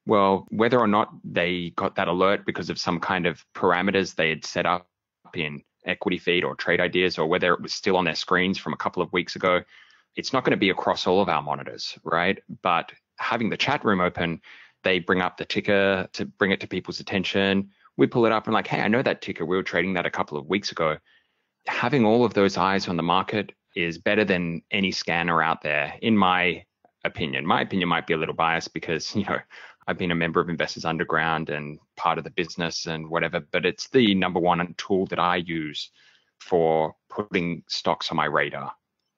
Well, whether or not they got that alert because of some kind of parameters they had set up in equity feed or trade ideas, or whether it was still on their screens from a couple of weeks ago, it's not going to be across all of our monitors, right? But having the chat room open, they bring up the ticker to bring it to people's attention. We pull it up and hey, I know that ticker. We were trading that a couple of weeks ago. Having all of those eyes on the market is better than any scanner out there, in my opinion. My opinion might be a little biased because, I've been a member of Investors Underground and part of the business and whatever, but it's the number one tool that I use for putting stocks on my radar.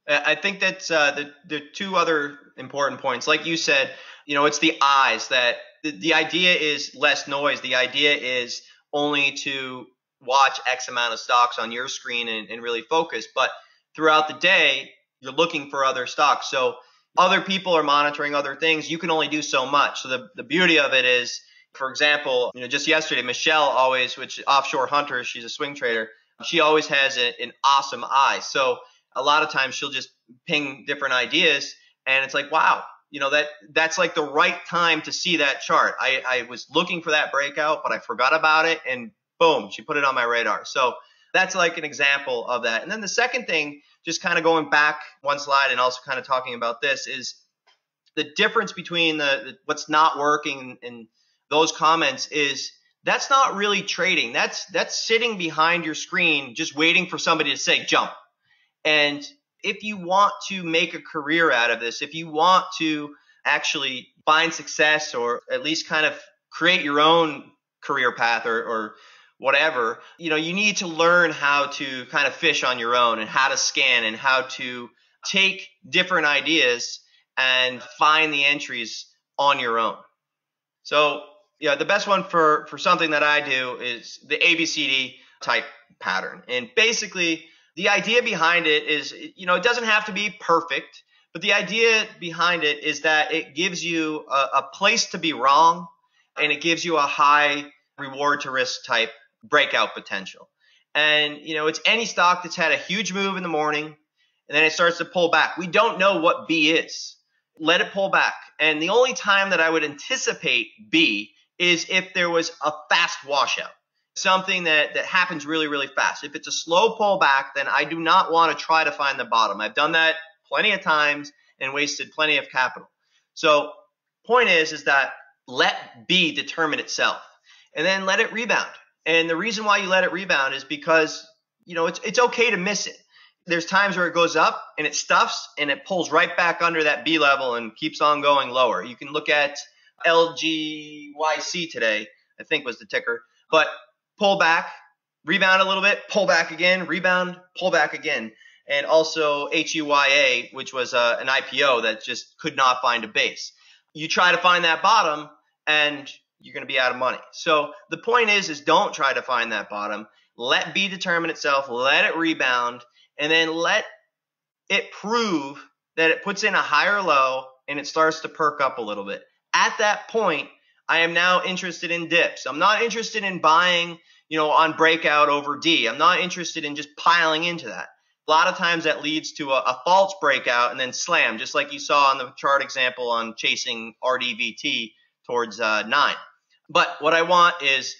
I think that's the two other important points. Like you said, it's the eyes that the idea is less noise. The idea is only to watch X amount of stocks on your screen and really focus. But throughout the day, you're looking for other stocks. So other people are monitoring other things. You can only do so much. So the beauty of it is, for example, just yesterday, Michelle always, which offshore hunter, she's a swing trader. She always has an awesome eye. So a lot of times she'll just ping different ideas and it's like, wow, that's like the right time to see that chart. I was looking for that breakout, but I forgot about it and boom, she put it on my radar. So that's like an example of that. And then the second thing, just kind of going back one slide and also kind of talking about this, is the difference between the what's not working and those comments is that's not really trading. That's sitting behind your screen just waiting for somebody to say jump. And if you want to make a career out of this, if you want to actually find success or at least kind of create your own career path or whatever, you need to learn how to kind of fish on your own and how to scan and how to take different ideas and find the entries on your own. So yeah, the best one for something that I do is the ABCD type pattern. And basically the idea behind it is, it doesn't have to be perfect, but the idea behind it is that it gives you a place to be wrong, and it gives you a high reward to risk type breakout potential. And, it's any stock that's had a huge move in the morning and then it starts to pull back. We don't know what B is. Let it pull back. And the only time that I would anticipate B is if there was a fast washout, something that happens really, really fast. If it's a slow pullback, then I do not want to try to find the bottom. I've done that plenty of times and wasted plenty of capital. So point is that let B determine itself and then let it rebound. And the reason why you let it rebound is because, it's okay to miss it. There's times where it goes up and it stuffs and it pulls right back under that B level and keeps on going lower. You can look at LGYC today, I think was the ticker, but pull back, rebound a little bit, pull back again, rebound, pull back again. And also HUYA, which was an IPO that just could not find a base. You try to find that bottom and you're going to be out of money. So the point is don't try to find that bottom. Let B determine itself, let it rebound, and then let it prove that it puts in a higher low and it starts to perk up a little bit. At that point, I am now interested in dips. I'm not interested in buying, on breakout over D. I'm not interested in just piling into that. A lot of times that leads to a false breakout and then slam, just like you saw on the chart example on chasing RDVT towards 9. But what I want is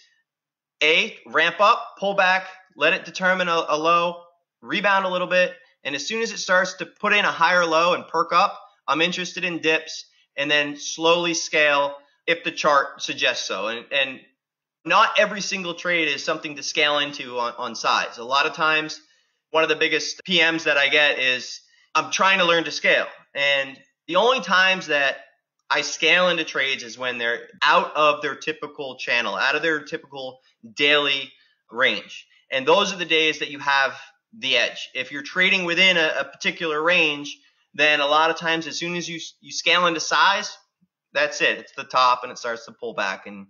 ramp up, pull back, let it determine a low, rebound a little bit, and as soon as it starts to put in a higher low and perk up, I'm interested in dips and then slowly scale if the chart suggests so. And not every single trade is something to scale into on size. A lot of times, one of the biggest PMs that I get is I'm trying to learn to scale. And the only times that I scale into trades is when they're out of their typical channel, out of their typical daily range. And those are the days that you have the edge. If you're trading within a particular range, then a lot of times as soon as you scale into size, that's it. It's the top and it starts to pull back. And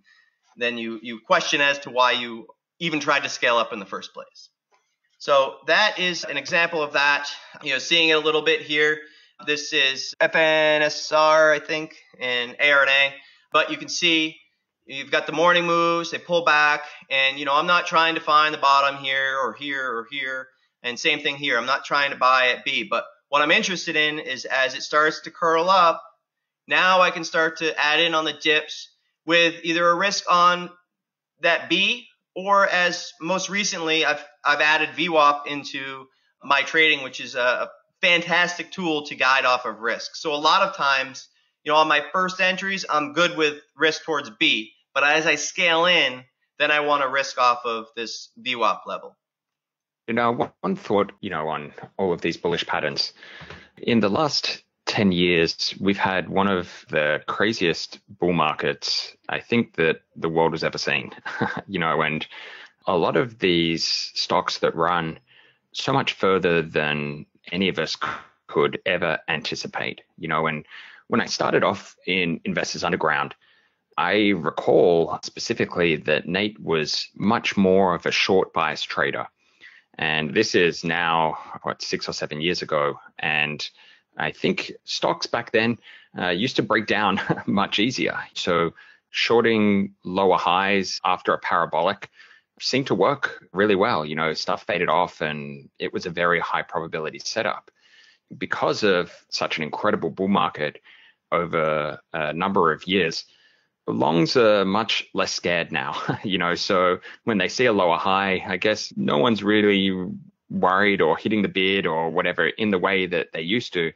then you question as to why you even tried to scale up in the first place. So that is an example of that. Seeing it a little bit here. This is FNSR, I think, and ARNA. But you can see you've got the morning moves. They pull back. And, I'm not trying to find the bottom here or here or here. And same thing here. I'm not trying to buy at B. But what I'm interested in is as it starts to curl up, now I can start to add in on the dips with either a risk on that B, or as most recently, I've added VWAP into my trading, which is a fantastic tool to guide off of risk. So a lot of times, on my first entries, I'm good with risk towards B. But as I scale in, then I want to risk off of this VWAP level. One thought, on all of these bullish patterns. In the last 10 years, we've had one of the craziest bull markets I think that the world has ever seen. And a lot of these stocks that run so much further than any of us could ever anticipate. And when I started off in Investors Underground, I recall specifically that Nate was much more of a short bias trader. And this is now, 6 or 7 years ago. And I think stocks back then used to break down much easier. So shorting lower highs after a parabolic seemed to work really well. Stuff faded off and it was a very high probability setup. Because of such an incredible bull market over a number of years, longs are much less scared now. So when they see a lower high, I guess no one's really worried or hitting the bid or whatever in the way that they used to.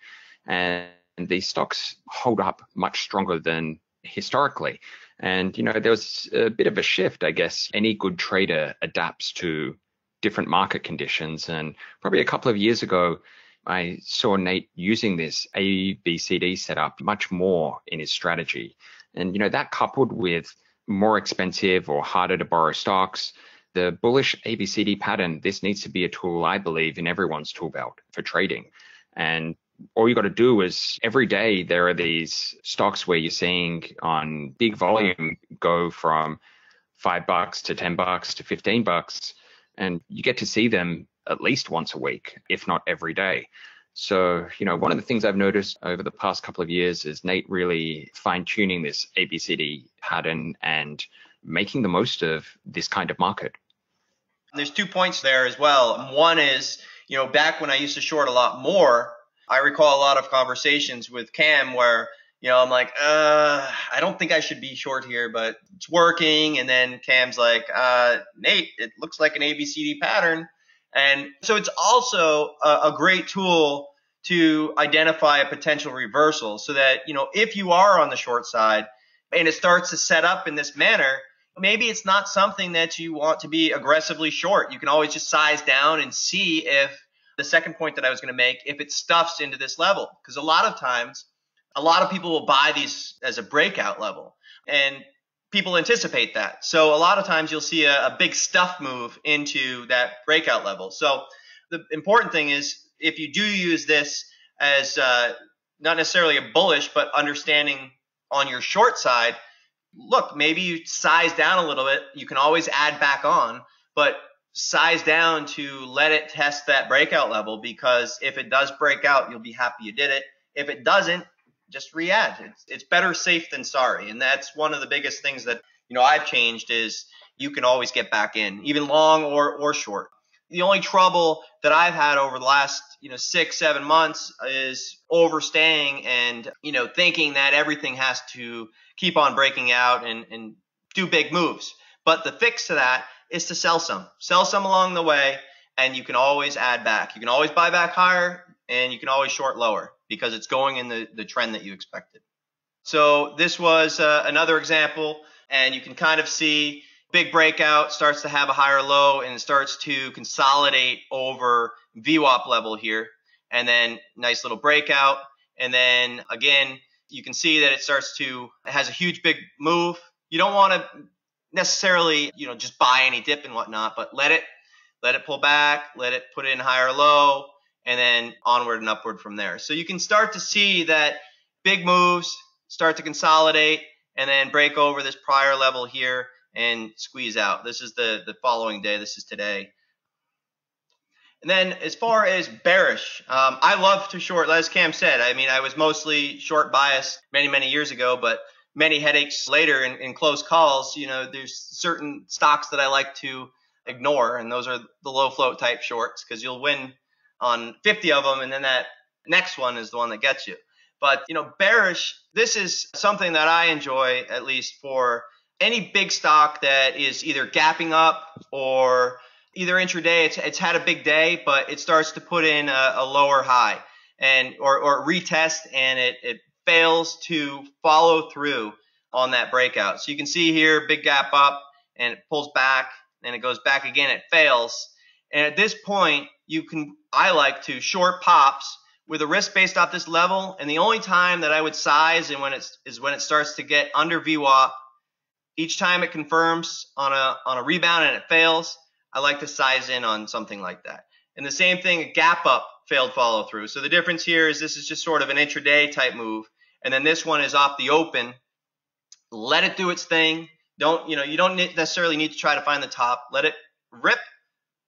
And these stocks hold up much stronger than historically. And, there was a bit of a shift, I guess. Any good trader adapts to different market conditions. And probably a couple of years ago, I saw Nate using this ABCD setup much more in his strategy. And, that coupled with more expensive or harder to borrow stocks, the bullish ABCD pattern, this needs to be a tool, I believe, in everyone's tool belt for trading. And, all you got to do is every day there are these stocks where you're seeing on big volume go from $5 to $10 to $15, and you get to see them at least once a week, if not every day. So, one of the things I've noticed over the past couple of years is Nate really fine-tuning this ABCD pattern and making the most of this kind of market. There's 2 points there as well. One is, back when I used to short a lot more, I recall a lot of conversations with Cam where, I'm like, I don't think I should be short here, but it's working. And then Cam's like, Nate, it looks like an ABCD pattern. And so it's also a great tool to identify a potential reversal so that, if you are on the short side and it starts to set up in this manner, maybe it's not something that you want to be aggressively short. You can always just size down and see if the second point that I was going to make, if it stuffs into this level. Because a lot of times, a lot of people will buy these as a breakout level, and people anticipate that. So a lot of times you'll see a big stuff move into that breakout level. So the important thing is, if you do use this as not necessarily a bullish, but understanding on your short side, look, maybe you size down a little bit. You can always add back on, but size down to let it test that breakout level, because if it does break out, you'll be happy you did it. If it doesn't, just re-add. It's better safe than sorry. And that's one of the biggest things that, I've changed is you can always get back in, even long or short. The only trouble that I've had over the last, 6-7 months is overstaying and, thinking that everything has to keep on breaking out and do big moves. But the fix to that is to sell some along the way, and you can always add back. You can always buy back higher, and you can always short lower because it's going in the trend that you expected. So this was another example, and you can kind of see big breakout starts to have a higher low and it starts to consolidate over VWAP level here, and then nice little breakout. And then again, you can see that it has a huge big move. You don't want to necessarily, just buy any dip and whatnot, but let it pull back, let it put in higher low, and then onward and upward from there. So you can start to see that big moves start to consolidate and then break over this prior level here and squeeze out. This is the following day. This is today. And then as far as bearish, I love to short, as Cam said. I mean, I was mostly short biased many years ago, but many headaches later in close calls, there's certain stocks that I like to ignore, and those are the low float type shorts, because you'll win on 50 of them, and then that next one is the one that gets you. But, bearish, this is something that I enjoy, at least for any big stock that is either gapping up or either intraday, it's had a big day, but it starts to put in a lower high or retest, and it fails to follow through on that breakout. So you can see here, big gap up, and it pulls back, and it goes back again, it fails. And at this point, I like to short pops with a risk based off this level. And the only time that I would size is when it starts to get under VWAP. Each time it confirms on a rebound and it fails, I like to size in on something like that. And the same thing, a gap up, failed follow through. So the difference here is this is just sort of an intraday type move. And then this one is off the open. Let it do its thing. You don't necessarily need to try to find the top. Let it rip,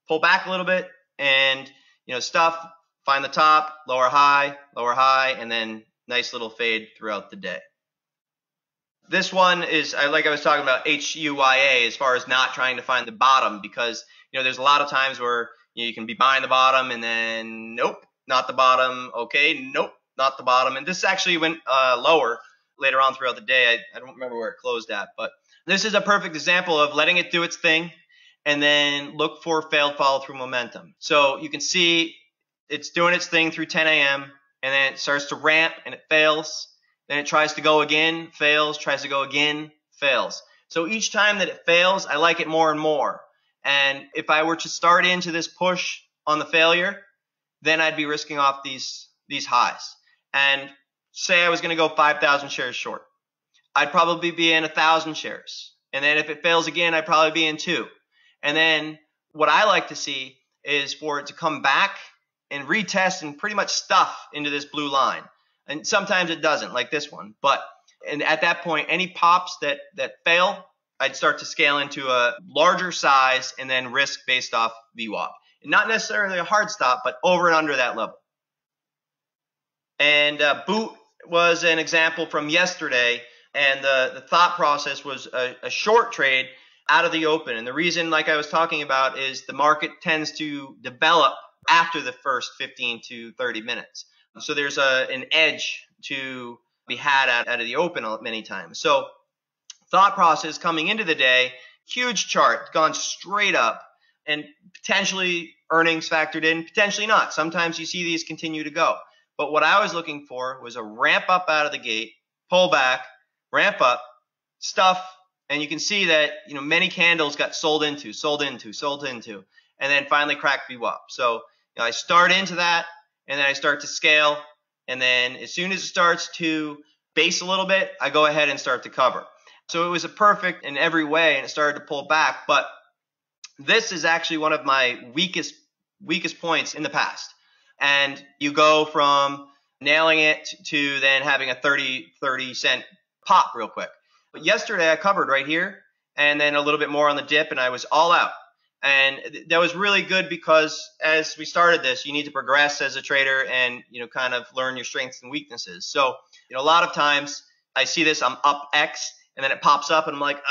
pull back a little bit, and find the top, lower high, and then nice little fade throughout the day. This one is, like I was talking about, HUYA, as far as not trying to find the bottom, because there's a lot of times where you can be buying the bottom and then nope, not the bottom. Okay, nope, not the bottom. And this actually went lower later on throughout the day. I don't remember where it closed at, but this is a perfect example of letting it do its thing and then look for failed follow through momentum. So you can see it's doing its thing through 10 a.m. and then it starts to ramp and it fails. Then it tries to go again, fails, tries to go again, fails. So each time that it fails, I like it more and more. And if I were to start into this push on the failure, then I'd be risking off these highs. And say I was going to go 5,000 shares short. I'd probably be in 1,000 shares. And then if it fails again, I'd probably be in 2. And then what I like to see is for it to come back and retest and pretty much stuff into this blue line. And sometimes it doesn't, like this one. And at that point, any pops that fail, I'd start to scale into a larger size and then risk based off VWAP. And not necessarily a hard stop, but over and under that level. And boot was an example from yesterday. And the thought process was a short trade out of the open. And the reason, like I was talking about, is the market tends to develop after the first 15 to 30 minutes. So there's an edge to be had out of the open many times. So thought process coming into the day, huge chart, gone straight up, and potentially earnings factored in, potentially not. Sometimes you see these continue to go. But what I was looking for was a ramp up out of the gate, pull back, ramp up, stuff, and you can see that many candles got sold into, and then finally cracked VWAP. So I start into that, and then I start to scale, and then as soon as it starts to base a little bit, I go ahead and start to cover. So it was a perfect in every way, and it started to pull back. But this is actually one of my weakest points in the past. And you go from nailing it to then having a 30 cent pop real quick. But yesterday I covered right here, and then a little bit more on the dip, and I was all out. And that was really good because as we started this, you need to progress as a trader and kind of learn your strengths and weaknesses. So a lot of times I see this, I'm up X, and then it pops up, and I'm like,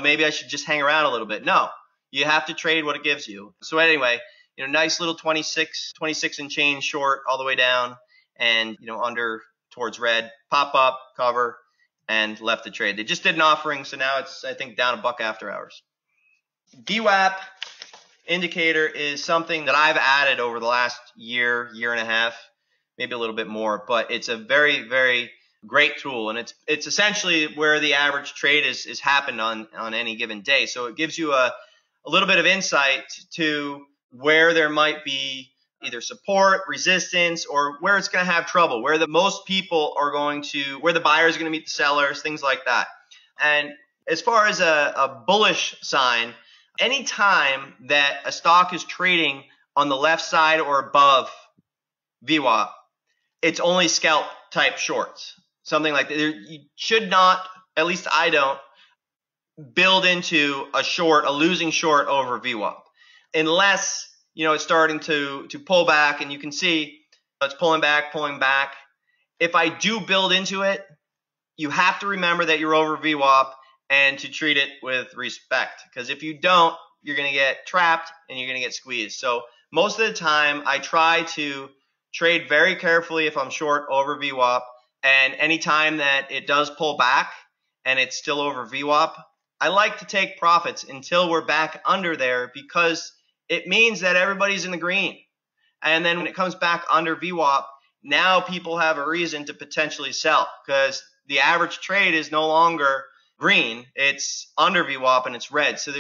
maybe I should just hang around a little bit. No, you have to trade what it gives you. So anyway, nice little 26 and change short all the way down, and under towards red, pop up, cover, and left the trade. They just did an offering, so now it's, I think, down $1 after hours. VWAP indicator is something that I've added over the last year and a half, maybe a little bit more, but it's a very, very great tool, and it's essentially where the average trade is happened on any given day. So it gives you a little bit of insight to where there might be either support, resistance, or where it's going to have trouble, where the most people are going to, where the buyers are going to meet the sellers, things like that. And as far as a bullish sign, any time that a stock is trading on the left side or above VWAP, it's only scalp type shorts, something like that. You should not, at least I don't, build into a losing short over VWAP, unless it's starting to pull back, and you can see it's pulling back. If I do build into it, you have to remember that you're over VWAP and to treat it with respect, because if you don't, you're going to get trapped and you're going to get squeezed. So most of the time I try to trade very carefully if I'm short over VWAP, and anytime that it does pull back and it's still over VWAP, I like to take profits until we're back under there, because it means that everybody's in the green. And then when it comes back under VWAP, now people have a reason to potentially sell, because the average trade is no longer green, it's under VWAP and it's red. So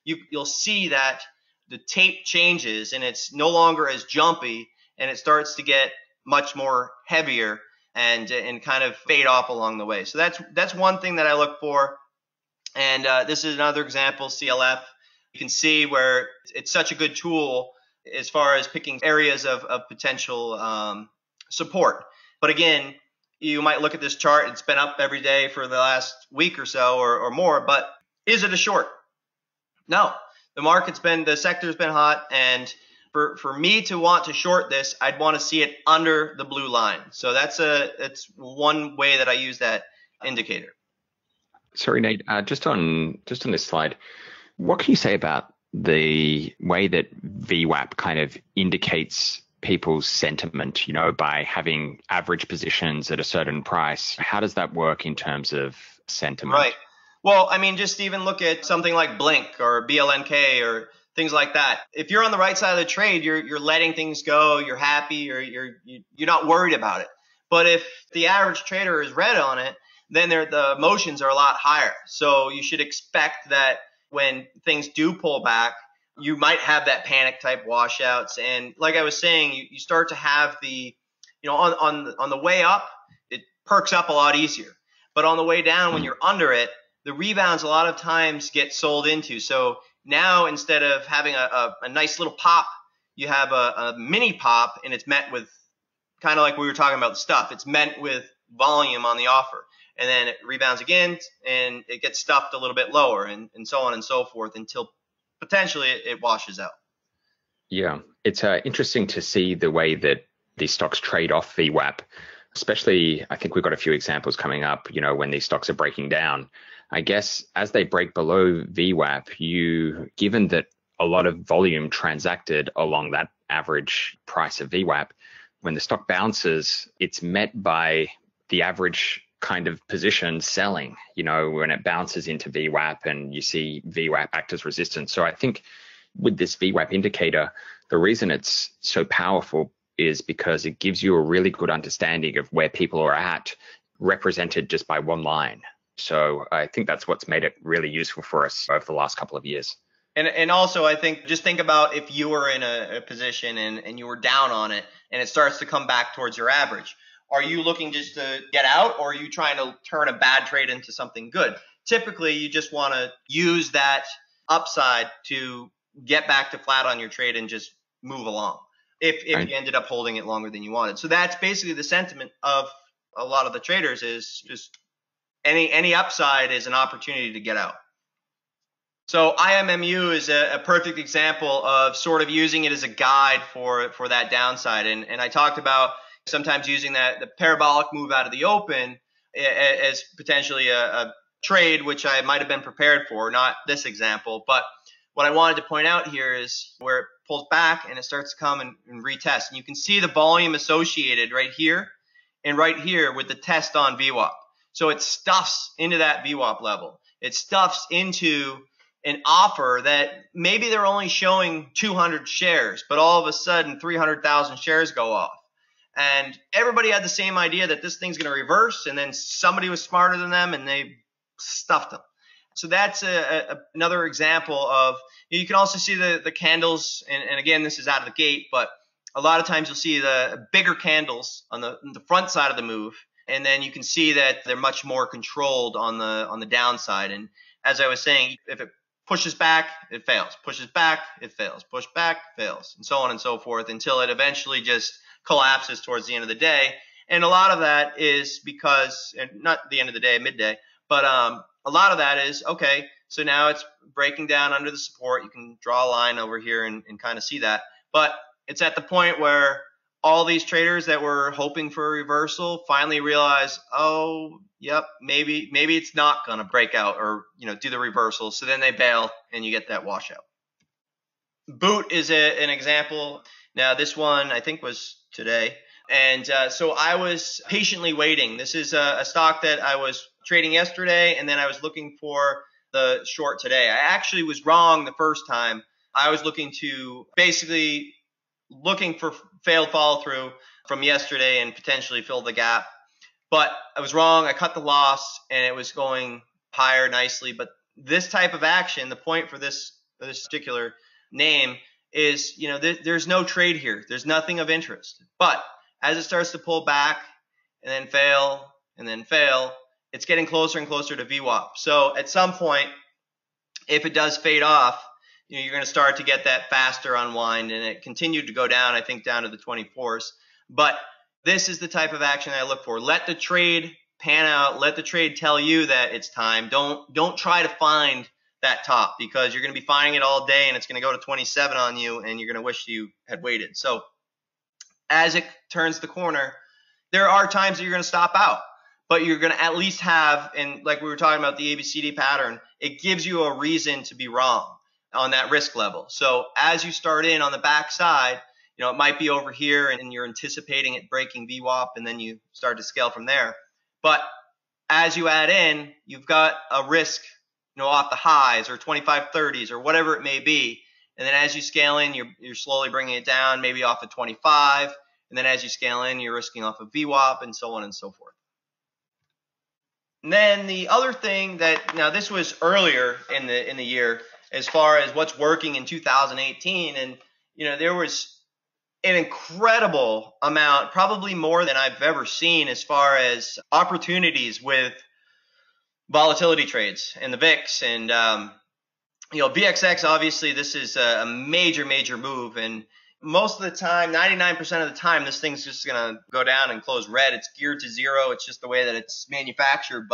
you'll see that the tape changes and it's no longer as jumpy, and it starts to get much more heavier and kind of fade off along the way. So that's one thing that I look for. And this is another example, CLF. You can see where it's such a good tool as far as picking areas of potential support. But again, you might look at this chart, it's been up every day for the last week or so or more, but is it a short? No. The sector's been hot, and for me to want to short this, I'd want to see it under the blue line. So that's one way that I use that indicator. Sorry, Nate, just on this slide, what can you say about the way that VWAP kind of indicates people's sentiment, by having average positions at a certain price? How does that work in terms of sentiment? Right. Well, I mean, just even look at something like Blink or BLNK or things like that. If you're on the right side of the trade, you're letting things go, you're happy, or you're not worried about it. But if the average trader is red on it, then the emotions are a lot higher. So you should expect that when things do pull back, you might have that panic type washouts. And like I was saying, you start to have on the way up, it perks up a lot easier. But on the way down, when you're under it, the rebounds a lot of times get sold into. So now instead of having a nice little pop, you have a mini pop, and it's met with kind of like we were talking about the stuff. It's meant with volume on the offer. And then it rebounds again, and it gets stuffed a little bit lower, and so on and so forth until potentially it washes out. Yeah, it's interesting to see the way that these stocks trade off VWAP, especially I think we've got a few examples coming up, when these stocks are breaking down. I guess as they break below VWAP, given that a lot of volume transacted along that average price of VWAP, when the stock bounces, it's met by the average kind of position selling, when it bounces into VWAP and you see VWAP act as resistance. So I think with this VWAP indicator, the reason it's so powerful is because it gives you a really good understanding of where people are at, represented just by one line. So I think that's what's made it really useful for us over the last couple of years. And also, I think just think about if you were in a position and you were down on it and it starts to come back towards your average. Are you looking just to get out, or are you trying to turn a bad trade into something good? Typically, you just want to use that upside to get back to flat on your trade and just move along if you ended up holding it longer than you wanted. So that's basically the sentiment of a lot of the traders, is just any upside is an opportunity to get out. So IMMU is a perfect example of sort of using it as a guide for that downside. And I talked about sometimes using the parabolic move out of the open as potentially a trade, which I might have been prepared for, not this example. But what I wanted to point out here is where it pulls back and it starts to come and retest. And you can see the volume associated right here and right here with the test on VWAP. So it stuffs into that VWAP level. It stuffs into an offer that maybe they're only showing 200 shares, but all of a sudden 300,000 shares go off. And everybody had the same idea that this thing's going to reverse, and then somebody was smarter than them and they stuffed them. So that's another example of, you can also see the candles, and again, this is out of the gate, but a lot of times you'll see the bigger candles on the front side of the move, and then you can see that they're much more controlled on the downside. And as I was saying, if it pushes back, it fails. Pushes back, it fails. Push back, fails, and so on and so forth until it eventually just collapses towards the end of the day. And a lot of that is because, and not the end of the day, midday, but a lot of that is, okay, so now it's breaking down under the support. You can draw a line over here and kind of see that. But it's at the point where all these traders that were hoping for a reversal finally realize, oh, yep, maybe it's not going to break out or do the reversal. So then they bail and you get that washout. Boot is an example. Now this one I think was today. And so I was patiently waiting. This is a stock that I was trading yesterday, and then I was looking for the short today. I actually was wrong the first time. I was looking for failed follow through from yesterday and potentially fill the gap. But I was wrong. I cut the loss and it was going higher nicely. But this type of action, the point for this particular name is, there's no trade here. There's nothing of interest. But as it starts to pull back and then fail and then fail, it's getting closer and closer to VWAP. So at some point, if it does fade off, you're going to start to get that faster unwind, and it continued to go down, I think, down to the 24s. But this is the type of action I look for. Let the trade pan out. Let the trade tell you that it's time. Don't try to find that top, because you're going to be finding it all day, and it's going to go to 27 on you, and you're going to wish you had waited. So as it turns the corner, there are times that you're going to stop out, but you're going to at least have, and like we were talking about the ABCD pattern, it gives you a reason to be wrong on that risk level. So as you start in on the backside, it might be over here and you're anticipating it breaking VWAP, and then you start to scale from there. But as you add in, you've got a risk, off the highs or 25-30s or whatever it may be. And then as you scale in, you're slowly bringing it down, maybe off of 25. And then as you scale in, you're risking off of VWAP, and so on and so forth. And then the other thing now this was earlier in the year, as far as what's working in 2018. And, there was an incredible amount, probably more than I've ever seen, as far as opportunities with volatility trades and the VIX. And, VXX, obviously, this is a major, major move. And, most of the time, 99% of the time, this thing's just going to go down and close red. It's geared to zero. It's just the way that it's manufactured,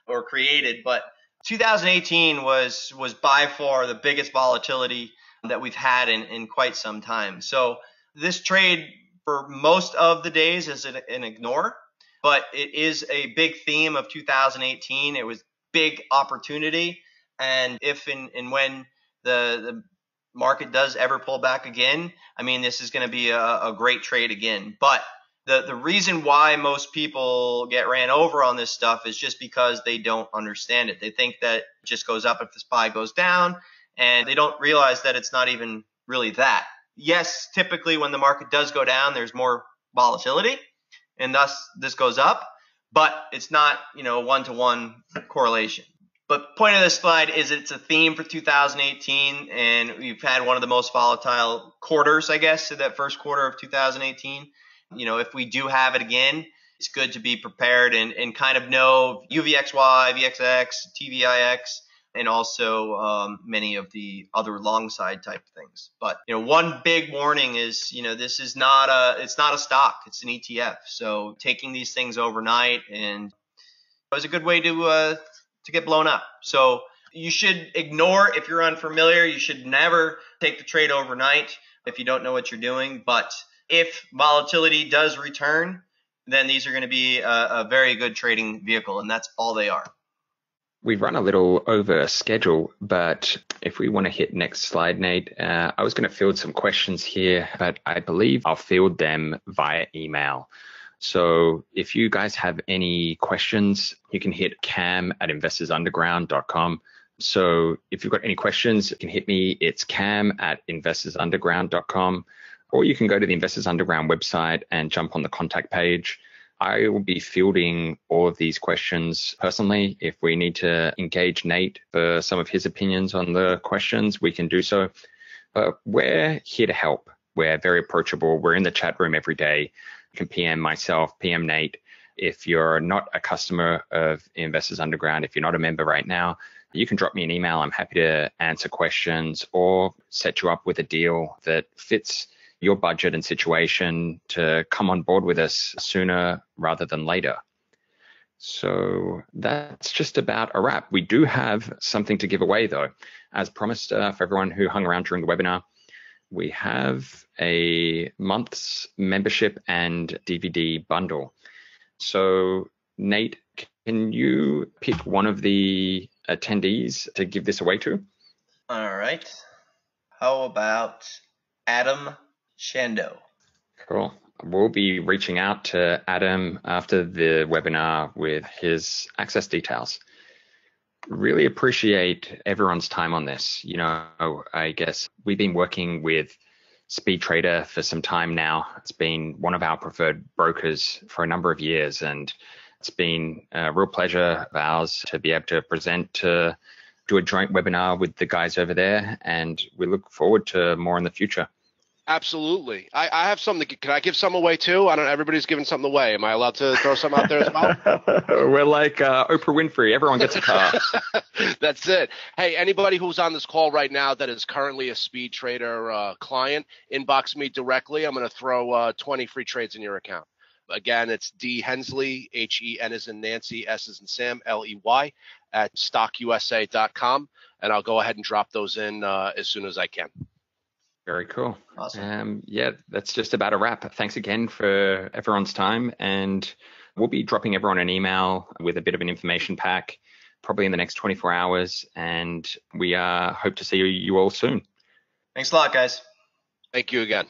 or created. But 2018 was by far the biggest volatility that we've had in quite some time. So this trade for most of the days is an ignore, but it is a big theme of 2018. It was big opportunity. And if and when the market does ever pull back again, I mean, this is going to be a great trade again. But the reason why most people get ran over on this stuff is just because they don't understand it. They think that it just goes up if the SPY goes down, and they don't realize that it's not even really that. Yes, typically when the market does go down, there's more volatility, and thus this goes up, but it's not, a one-to-one correlation. But point of this slide is it's a theme for 2018, and we've had one of the most volatile quarters, I guess, to that first quarter of 2018. If we do have it again, it's good to be prepared and kind of know UVXY, VXX, TVIX, and also many of the other long side type things. But one big warning is this is it's not a stock, it's an ETF. So taking these things overnight and it was a good way to get blown up. So you should ignore if you're unfamiliar. You should never take the trade overnight if you don't know what you're doing. But if volatility does return, then these are going to be a very good trading vehicle, and that's all they are. We've run a little over schedule, but if we want to hit next slide, Nate, I was going to field some questions here, but I believe I'll field them via email. So if you guys have any questions, you can hit cam@investorsunderground.com. So if you've got any questions, you can hit me. It's cam@investorsunderground.com, or you can go to the Investors Underground website and jump on the contact page. I will be fielding all of these questions personally. If we need to engage Nate for some of his opinions on the questions, we can do so. But we're here to help. We're very approachable. We're in the chat room every day. You can PM myself, PM Nate. If you're not a customer of Investors Underground, if you're not a member right now, you can drop me an email. I'm happy to answer questions or set you up with a deal that fits your budget and situation to come on board with us sooner rather than later. So that's just about a wrap. We do have something to give away though. As promised, for everyone who hung around during the webinar, we have a month's membership and DVD bundle. So Nate, can you pick one of the attendees to give this away to? All right. How about Adam Shando? Cool. We'll be reaching out to Adam after the webinar with his access details. Really appreciate everyone's time on this. I guess we've been working with SpeedTrader for some time now. It's been one of our preferred brokers for a number of years, and it's been a real pleasure of ours to be able to present, to do a joint webinar with the guys over there, and we look forward to more in the future. Absolutely. I have something. Can I give some away too? I don't know. Everybody's giving something away. Am I allowed to throw some out there as well? We're like Oprah Winfrey. Everyone gets a car. That's it. Hey, anybody who's on this call right now that is currently a SpeedTrader client, inbox me directly. I'm going to throw 20 free trades in your account. Again, it's D Hensley, H-E-N as in Nancy, S as in Sam, L-E-Y, at stockusa.com. And I'll go ahead and drop those in as soon as I can. Very cool. Awesome. Yeah, that's just about a wrap. Thanks again for everyone's time. And we'll be dropping everyone an email with a bit of an information pack probably in the next 24 hours. And we hope to see you all soon. Thanks a lot, guys. Thank you again.